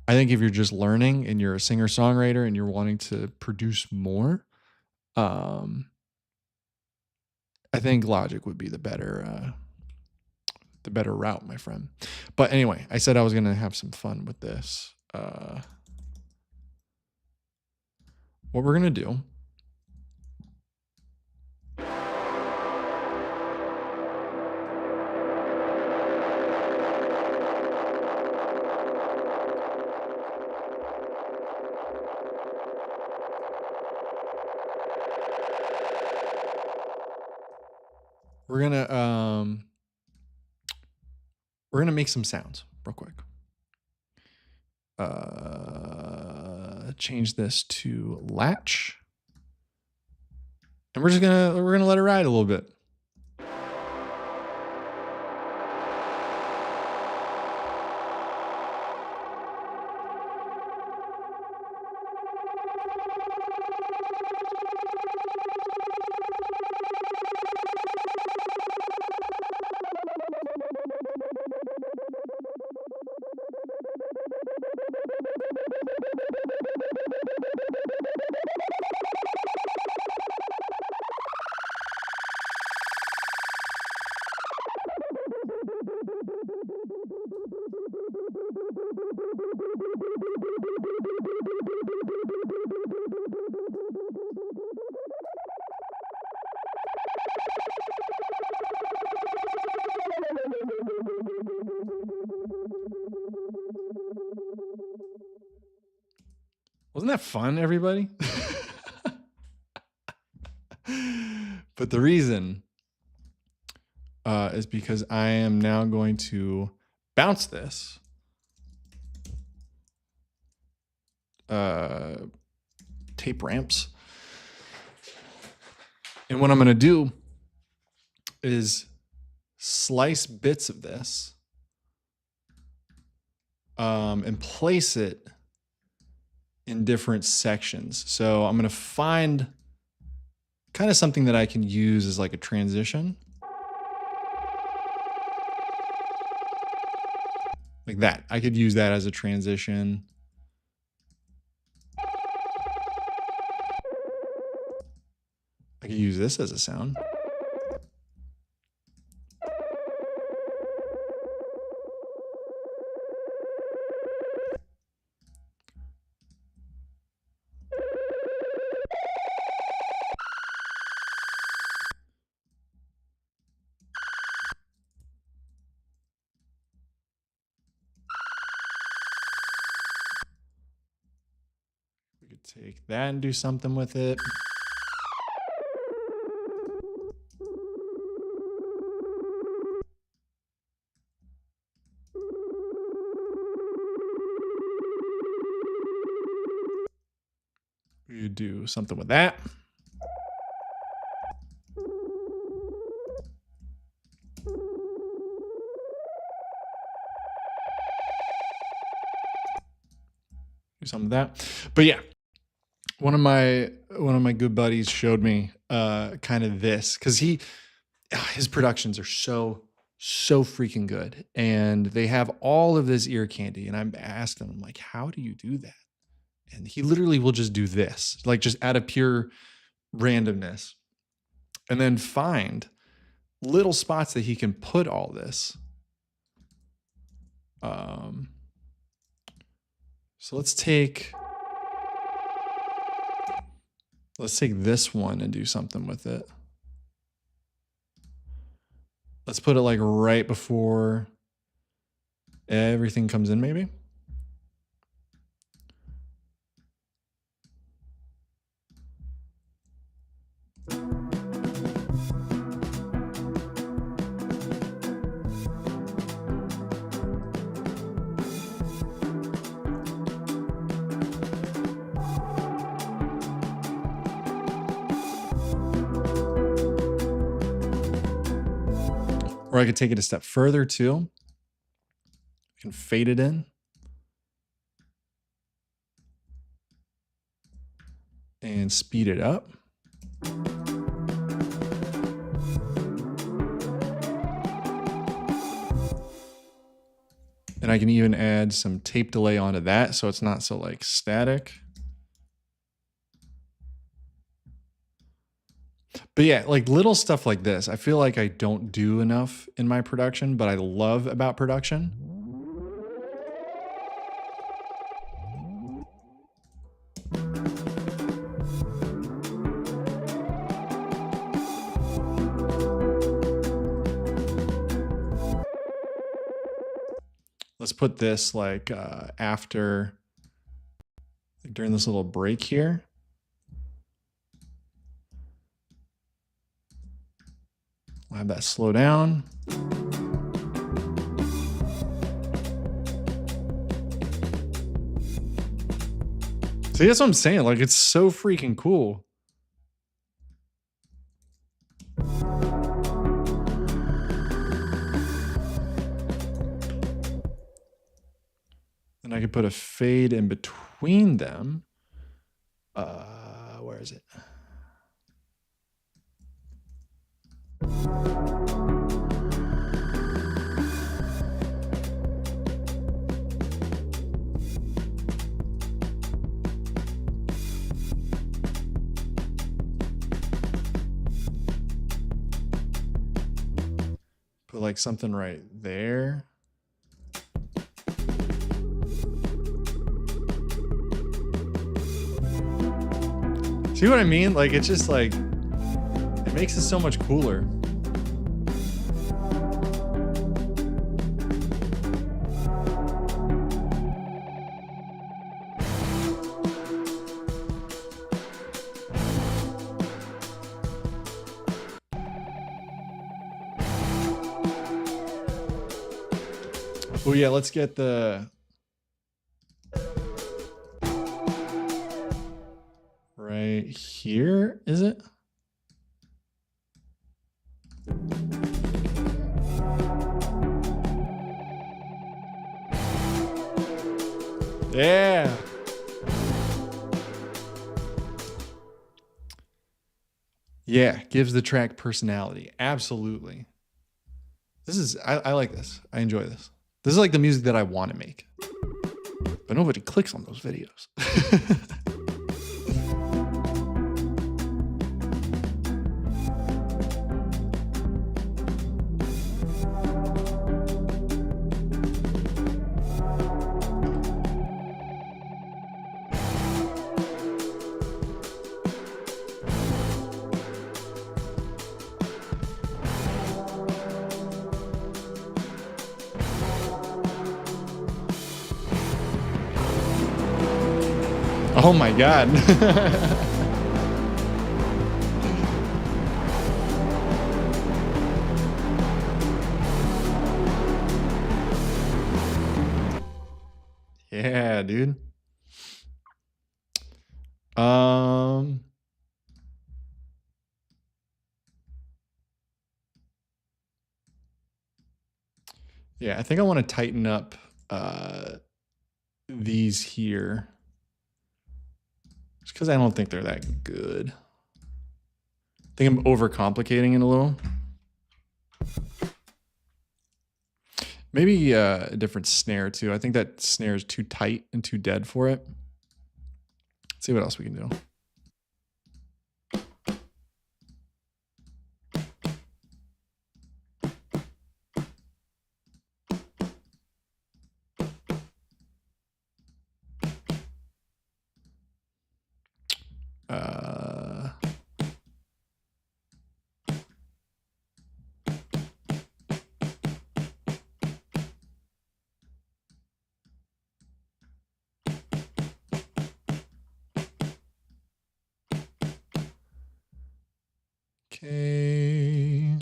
I think if you're just learning and you're a singer songwriter and you're wanting to produce more, um, I think Logic would be the better route, my friend. But anyway, I said I was gonna have some fun with this. What we're gonna do. We're gonna make some sounds real quick. Change this to latch, and we're gonna let it ride a little bit. Wasn't that fun, everybody? But the reason is because I am now going to bounce this tape ramps. And what I'm going to do is slice bits of this and place it in different sections. So I'm going to find kind of something that I can use as like a transition. Like that. I could use that as a transition. I could use this as a sound. We could take that and do something with it. We could do something with that. Do some of that. But yeah, one of my good buddies showed me kind of this, because his productions are so freaking good, and they have all of this ear candy. And I'm asking him, like, how do you do that? And he literally will just do this, like just out of pure randomness, and then find little spots that he can put all this. So let's take this one and do something with it. Let's put it like right before everything comes in, maybe. Or I could take it a step further too. I can fade it in. And speed it up. I can even add some tape delay onto that so it's not so like static. But yeah, like little stuff like this, I feel like I don't do enough in my production, but I love about production. Let's put this like after, like during this little break here. I'll have that slow down. See, that's what I'm saying. Like, it's so freaking cool. And I could put a fade in between them. Where is it? Put like something right there. See what I mean? Like, it's just like, it makes it so much cooler. Oh yeah, let's get the right here, is it? Yeah. Yeah, gives the track personality. Absolutely. This is, I like this. I enjoy this. This is like the music that I want to make. But nobody clicks on those videos. Oh my God. Yeah, dude. Yeah, I think I want to tighten up these here. Just because I don't think they're that good. I think I'm overcomplicating it a little. Maybe a different snare too. I think that snare is too tight and too dead for it. Let's see what else we can do. Okay.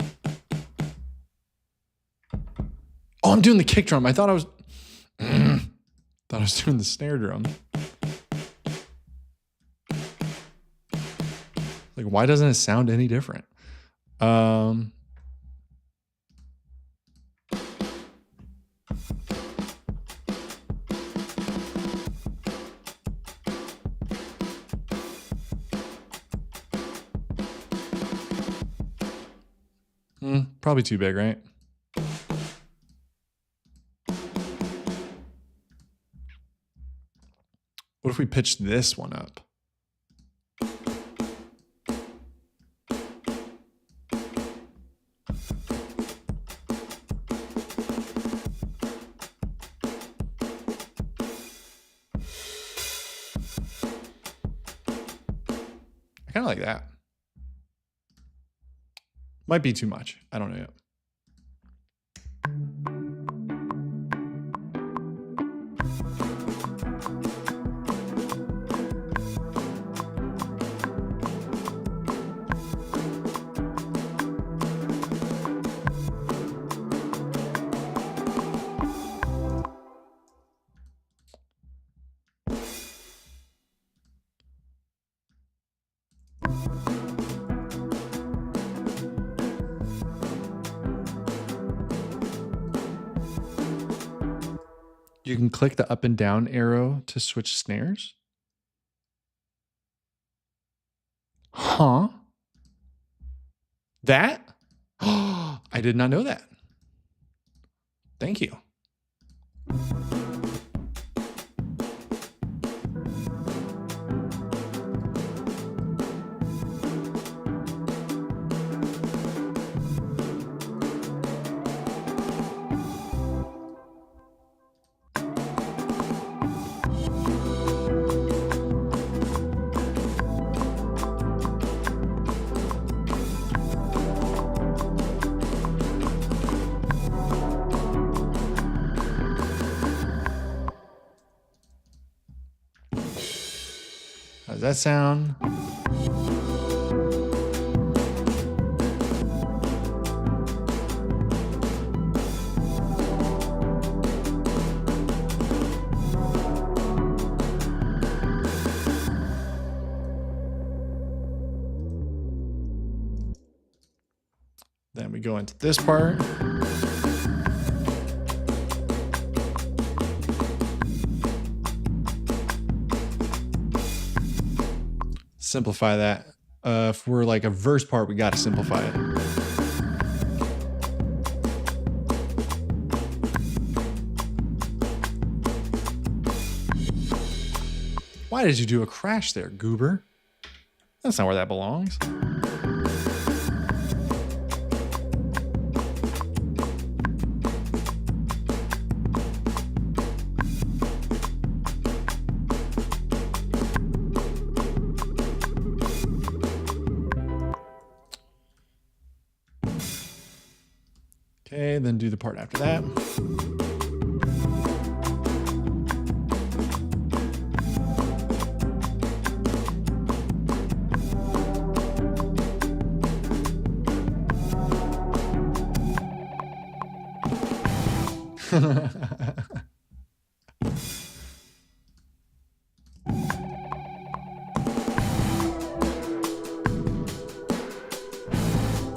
Oh, I'm doing the kick drum. I thought I was doing the snare drum. Like, why doesn't it sound any different? Probably too big, right? What if we pitch this one up? I kind of like that. Might be too much. I don't know yet. You can click the up and down arrow to switch snares. Huh? That? Oh, I did not know that. Thank you. How does that sound? Then we go into this part. Simplify that. If we're like a verse part, we got to simplify it. Why did you do a crash there, goober? That's not where that belongs. Okay, then do the part after that.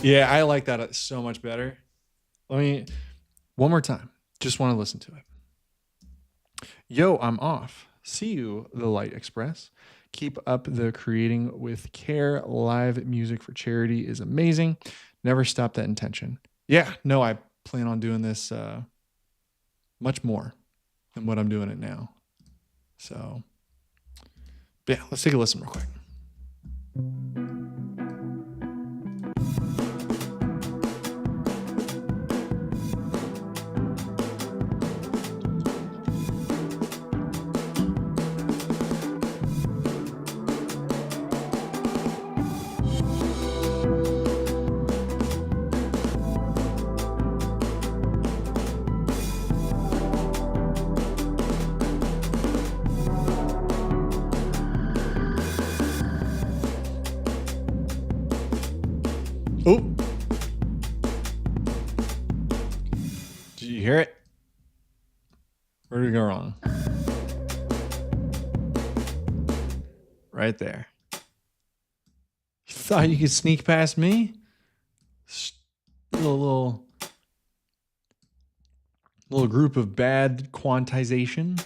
Yeah, I like that so much better. Let me, one more time. Just want to listen to it. Yo, I'm off. See you, The Light Express. Keep up the creating with care. Live music for charity is amazing. Never stop that intention. Yeah, no, I plan on doing this much more than what I'm doing it now. So, yeah, let's take a listen real quick. Oh, did you hear it? Where did we go wrong? Right there. You thought you could sneak past me? Little group of bad quantization.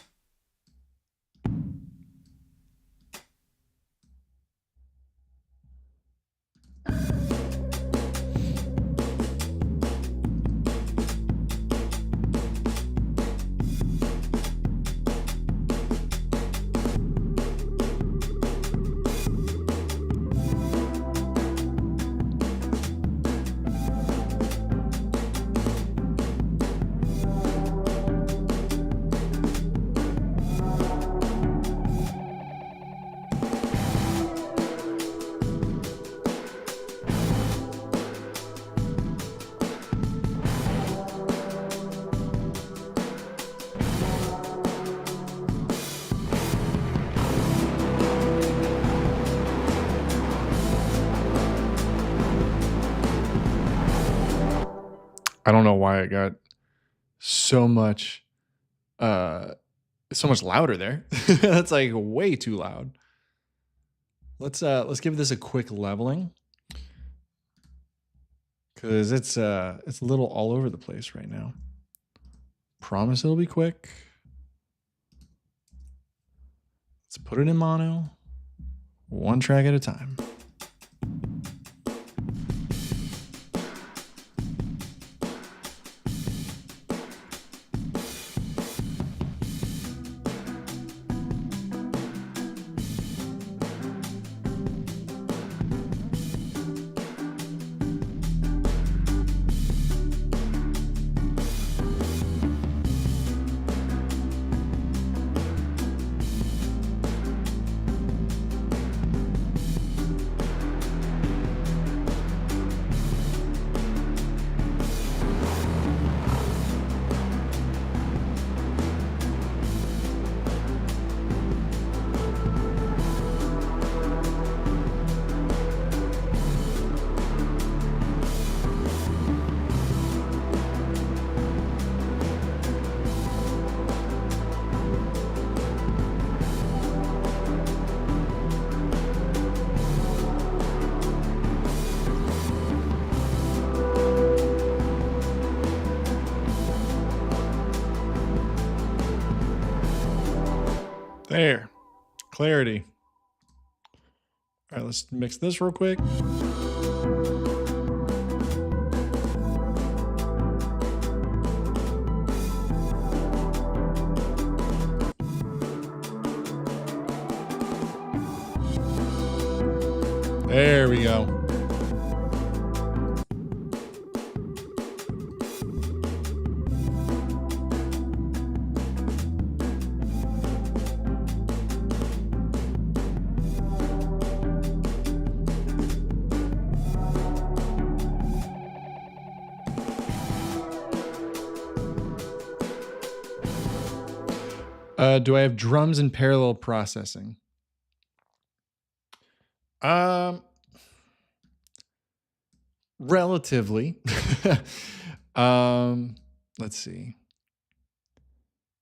I don't know why it got so much so much louder there. That's like way too loud. Let's give this a quick leveling because it's a little all over the place right now. Promise it'll be quick. Let's put it in mono, one track at a time. There. Clarity. All right, let's mix this real quick. There we go. Do I have drums and parallel processing? Relatively. Let's see.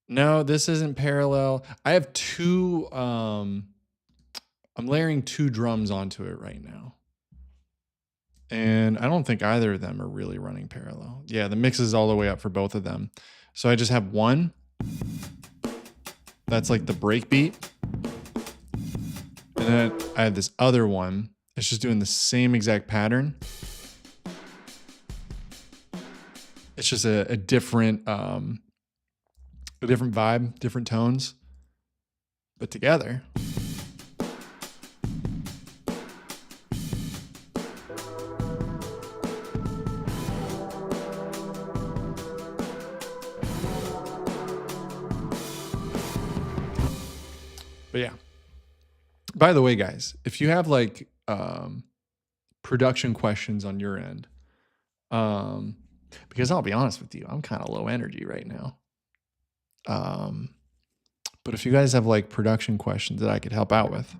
No, this isn't parallel. I have two, I'm layering two drums onto it right now. And I don't think either of them are really running parallel. Yeah, the mix is all the way up for both of them. So I just have one. That's like the break beat. And then I have this other one. It's just doing the same exact pattern. It's just a different vibe, different tones, but together. But yeah. By the way, guys, if you have like production questions on your end, because I'll be honest with you, I'm kind of low energy right now. But if you guys have like production questions that I could help out with,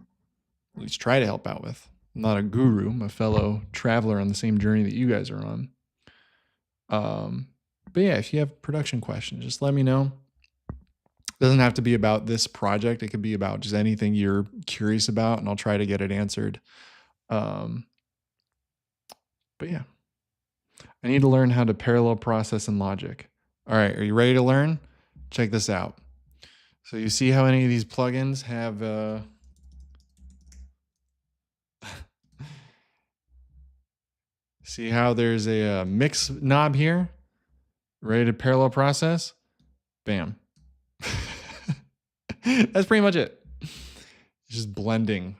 at least try to help out with. I'm not a guru, I'm a fellow traveler on the same journey that you guys are on. But yeah, if you have production questions, just let me know. It doesn't have to be about this project. It could be about just anything you're curious about, and I'll try to get it answered. But yeah, I need to learn how to parallel process in Logic. All right, are you ready to learn? Check this out. So you see how any of these plugins have see how there's a mix knob here? Ready to parallel process? Bam. That's pretty much it. It's just blending.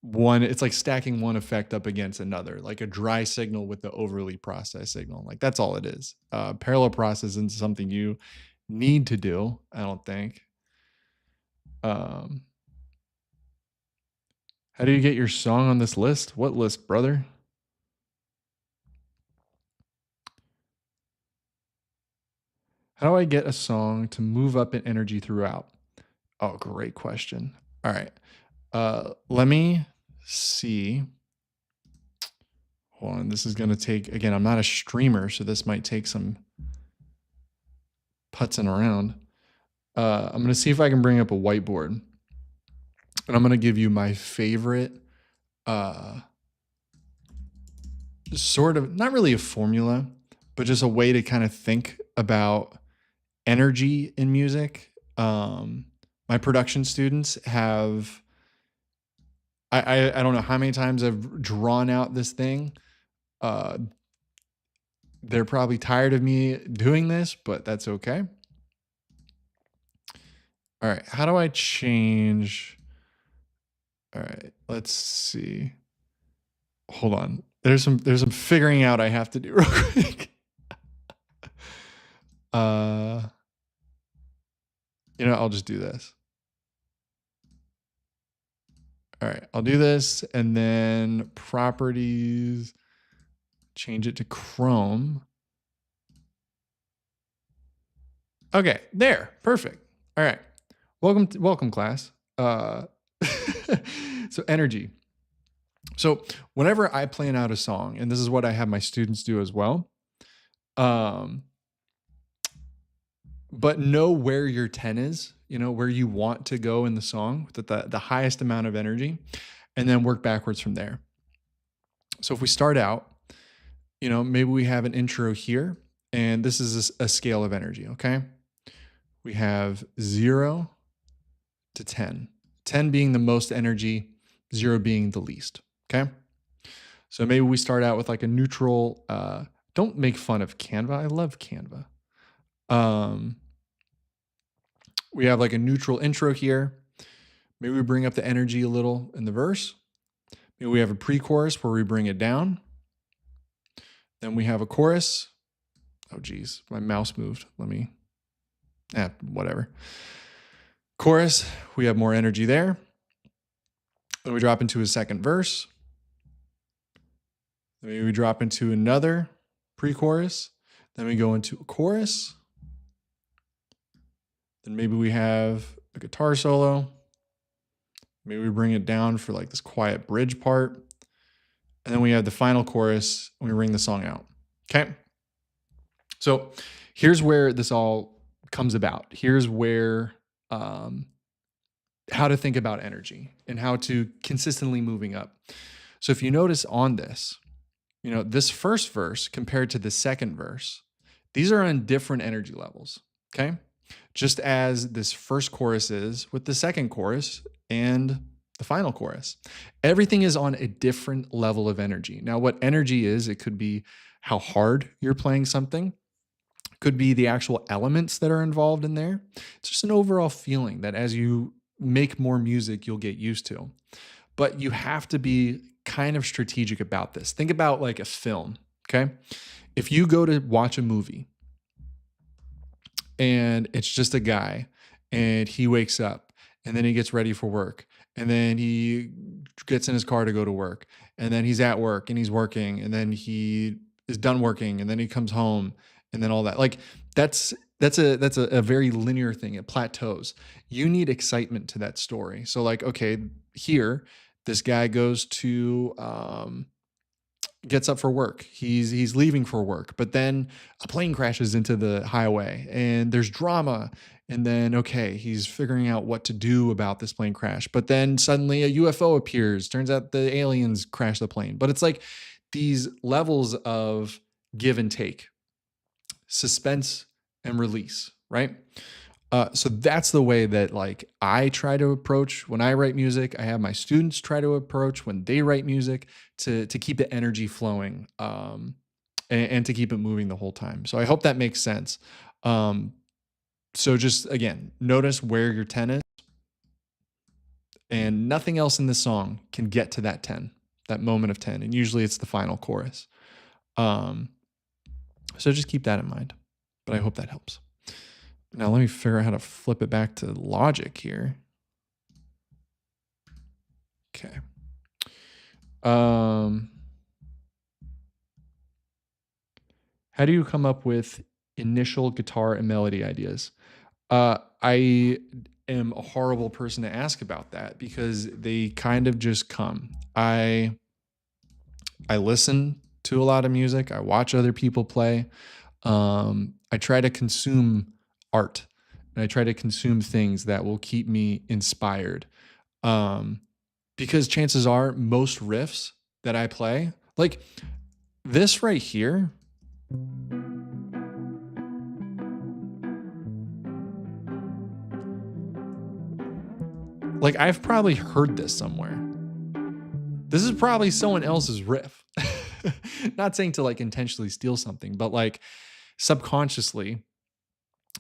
It's like stacking one effect up against another, like a dry signal with the overly processed signal. Like that's all it is. Parallel process isn't something you need to do, I don't think. How do you get your song on this list? What list, brother? How do I get a song to move up in energy throughout? Oh, great question. All right. Let me see Hold on. This is going to take, again, I'm not a streamer, so this might take some putzing around. I'm going to see if I can bring up a whiteboard. And I'm going to give you my favorite, sort of, not really a formula, but just a way to kind of think about energy in music. My production students have, I don't know how many times I've drawn out this thing. They're probably tired of me doing this, but that's okay. All right, how do I change? All right, let's see. Hold on. There's some figuring out I have to do real quick. You know, I'll just do this. All right, I'll do this and then properties, change it to Chrome. Okay, there, perfect. All right, welcome class. So energy. So whenever I plan out a song, and this is what I have my students do as well, but know where your 10 is, you know, where you want to go in the song with the highest amount of energy, and then work backwards from there. So if we start out, you know, maybe we have an intro here, and this is a scale of energy, okay? We have 0 to 10, 10 being the most energy, 0 being the least, okay? So maybe we start out with like a neutral, don't make fun of Canva. I love Canva. We have like a neutral intro here. Maybe we bring up the energy a little in the verse. Maybe we have a pre-chorus where we bring it down. Then we have a chorus. Oh, geez, my mouse moved. Whatever. Chorus, we have more energy there. Then we drop into a second verse. Then maybe we drop into another pre-chorus. Then we go into a chorus. Then maybe we have a guitar solo. Maybe we bring it down for like this quiet bridge part. And then we have the final chorus and we ring the song out. Okay. So here's where this all comes about. Here's where, how to think about energy and how to consistently moving up. So if you notice on this, you know, this first verse compared to the second verse, these are on different energy levels. Okay. Just as this first chorus is with the second chorus and the final chorus. Everything is on a different level of energy. Now, what energy is, it could be how hard you're playing something, could be the actual elements that are involved in there. It's just an overall feeling that as you make more music, you'll get used to. But you have to be kind of strategic about this. Think about like a film, okay? If you go to watch a movie, and it's just a guy and he wakes up and then he gets ready for work and then he gets in his car to go to work and then he's at work and he's working and then he is done working and then he comes home and then all that. Like that's a very linear thing. It plateaus. You need excitement to that story. So like, okay, here, this guy goes to, gets up for work. He's leaving for work, but then a plane crashes into the highway and there's drama. And then, okay, he's figuring out what to do about this plane crash. But then suddenly a UFO appears. Turns out the aliens crashed the plane. But it's like these levels of give and take, suspense and release, right? So that's the way that like I try to approach when I write music. I have my students try to approach when they write music to keep the energy flowing, and to keep it moving the whole time. So I hope that makes sense. So just again, notice where your 10 is, and nothing else in this song can get to that 10, that moment of 10. And usually it's the final chorus. So just keep that in mind. But I hope that helps. Now let me figure out how to flip it back to Logic here. Okay. How do you come up with initial guitar and melody ideas? I am a horrible person to ask about that because they kind of just come. I listen to a lot of music. I watch other people play. I try to consume art, and I try to consume things that will keep me inspired. Um, because chances are most riffs that I play, like this right here, like I've probably heard this somewhere. This is probably someone else's riff. Not saying to like intentionally steal something, but like subconsciously,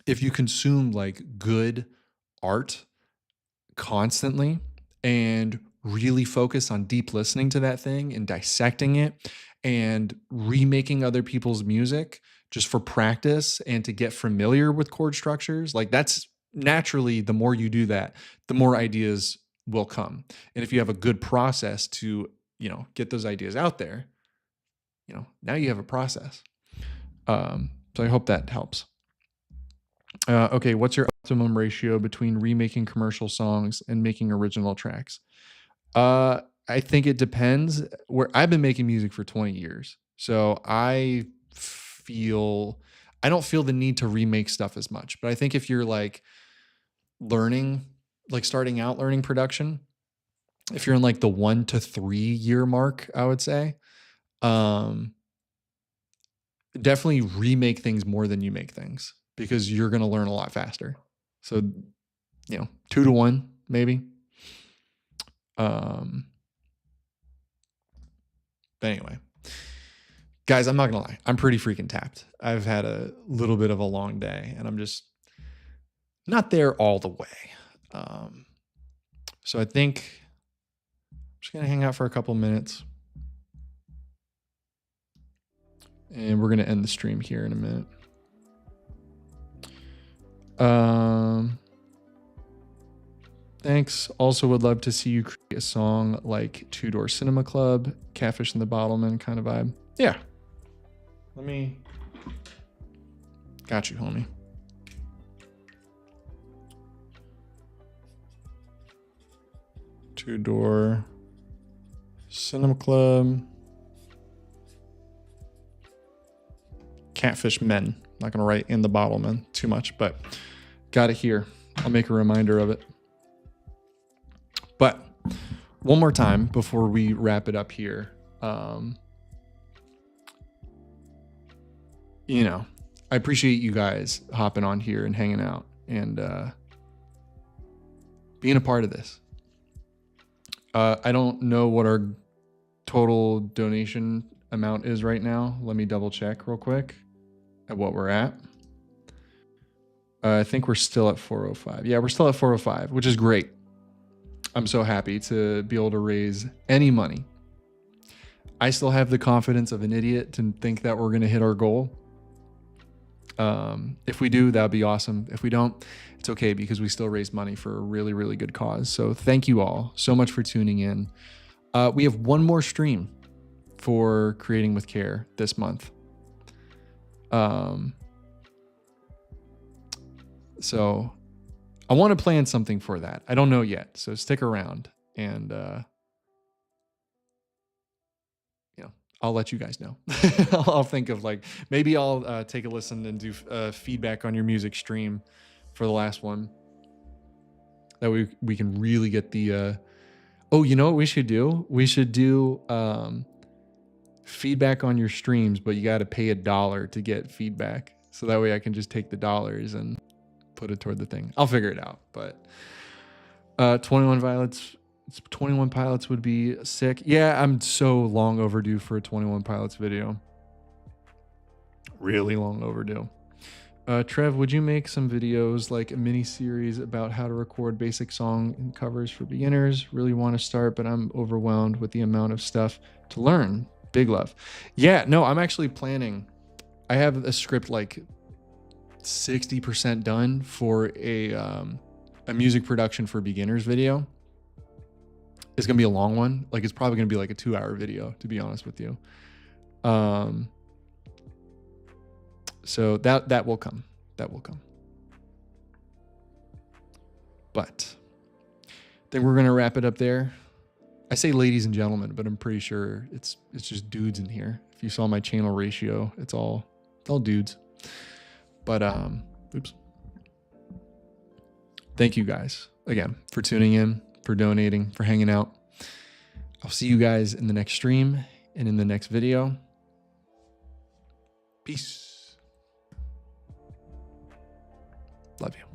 if you consume like good art constantly and really focus on deep listening to that thing and dissecting it and remaking other people's music just for practice and to get familiar with chord structures, like that's naturally, the more you do that, the more ideas will come. And if you have a good process to, get those ideas out there, now you have a process. So I hope that helps. Okay, what's your optimum ratio between remaking commercial songs and making original tracks? I think it depends. Where I've been making music for 20 years, so I don't feel the need to remake stuff as much. But I think if you're like learning, like starting out learning production, if you're in like the 1 to 3 year mark, I would say, um, definitely remake things more than you make things because you're going to learn a lot faster. So, 2 to 1, maybe. But anyway, guys, I'm not going to lie. I'm pretty freaking tapped. I've had a little bit of a long day and I'm just not there all the way. So I think I'm just going to hang out for a couple minutes and we're going to end the stream here in a minute. Thanks. Also would love to see you create a song like Two Door Cinema Club, Catfish and the Bottlemen kind of vibe. Yeah. Got you, homie. Two Door Cinema Club, Catfish Men. Not going to write in the Bottlemen too much, but got it here. I'll make a reminder of it. But one more time before we wrap it up here. I appreciate you guys hopping on here and hanging out and being a part of this. I don't know what our total donation amount is right now. Let me double check real quick at what we're at. I think we're still at 405. Yeah, we're still at 405, which is great. I'm so happy to be able to raise any money. I still have the confidence of an idiot to think that we're going to hit our goal. If we do, that would be awesome. If we don't, it's okay because we still raise money for a really, really good cause. So thank you all so much for tuning in. We have one more stream for Creating with Care this month. So I want to plan something for that. I don't know yet. So stick around and, I'll let you guys know. I'll think of maybe I'll take a listen and do feedback on your music stream for the last one. That we can really get the, you know what we should do? We should do feedback on your streams, but you got to pay $1 to get feedback. So that way I can just take the dollars and put it toward the thing. I'll figure it out. But 21 Pilots would be sick. Yeah, I'm so long overdue for a 21 Pilots video. Really long overdue. Trev, would you make some videos like a mini series about how to record basic song covers for beginners? Really want to start, but I'm overwhelmed with the amount of stuff to learn. Big love. Yeah, no, I'm actually planning. I have a script 60% done for a music production for beginners video. It's going to be a long one. It's probably going to be a 2-hour video, to be honest with you. So that will come. That will come. But I think we're going to wrap it up there. I say ladies and gentlemen, but I'm pretty sure it's just dudes in here. If you saw my channel ratio, it's all dudes. But oops. Thank you guys again for tuning in, for donating, for hanging out. I'll see you guys in the next stream and in the next video. Peace. Love you.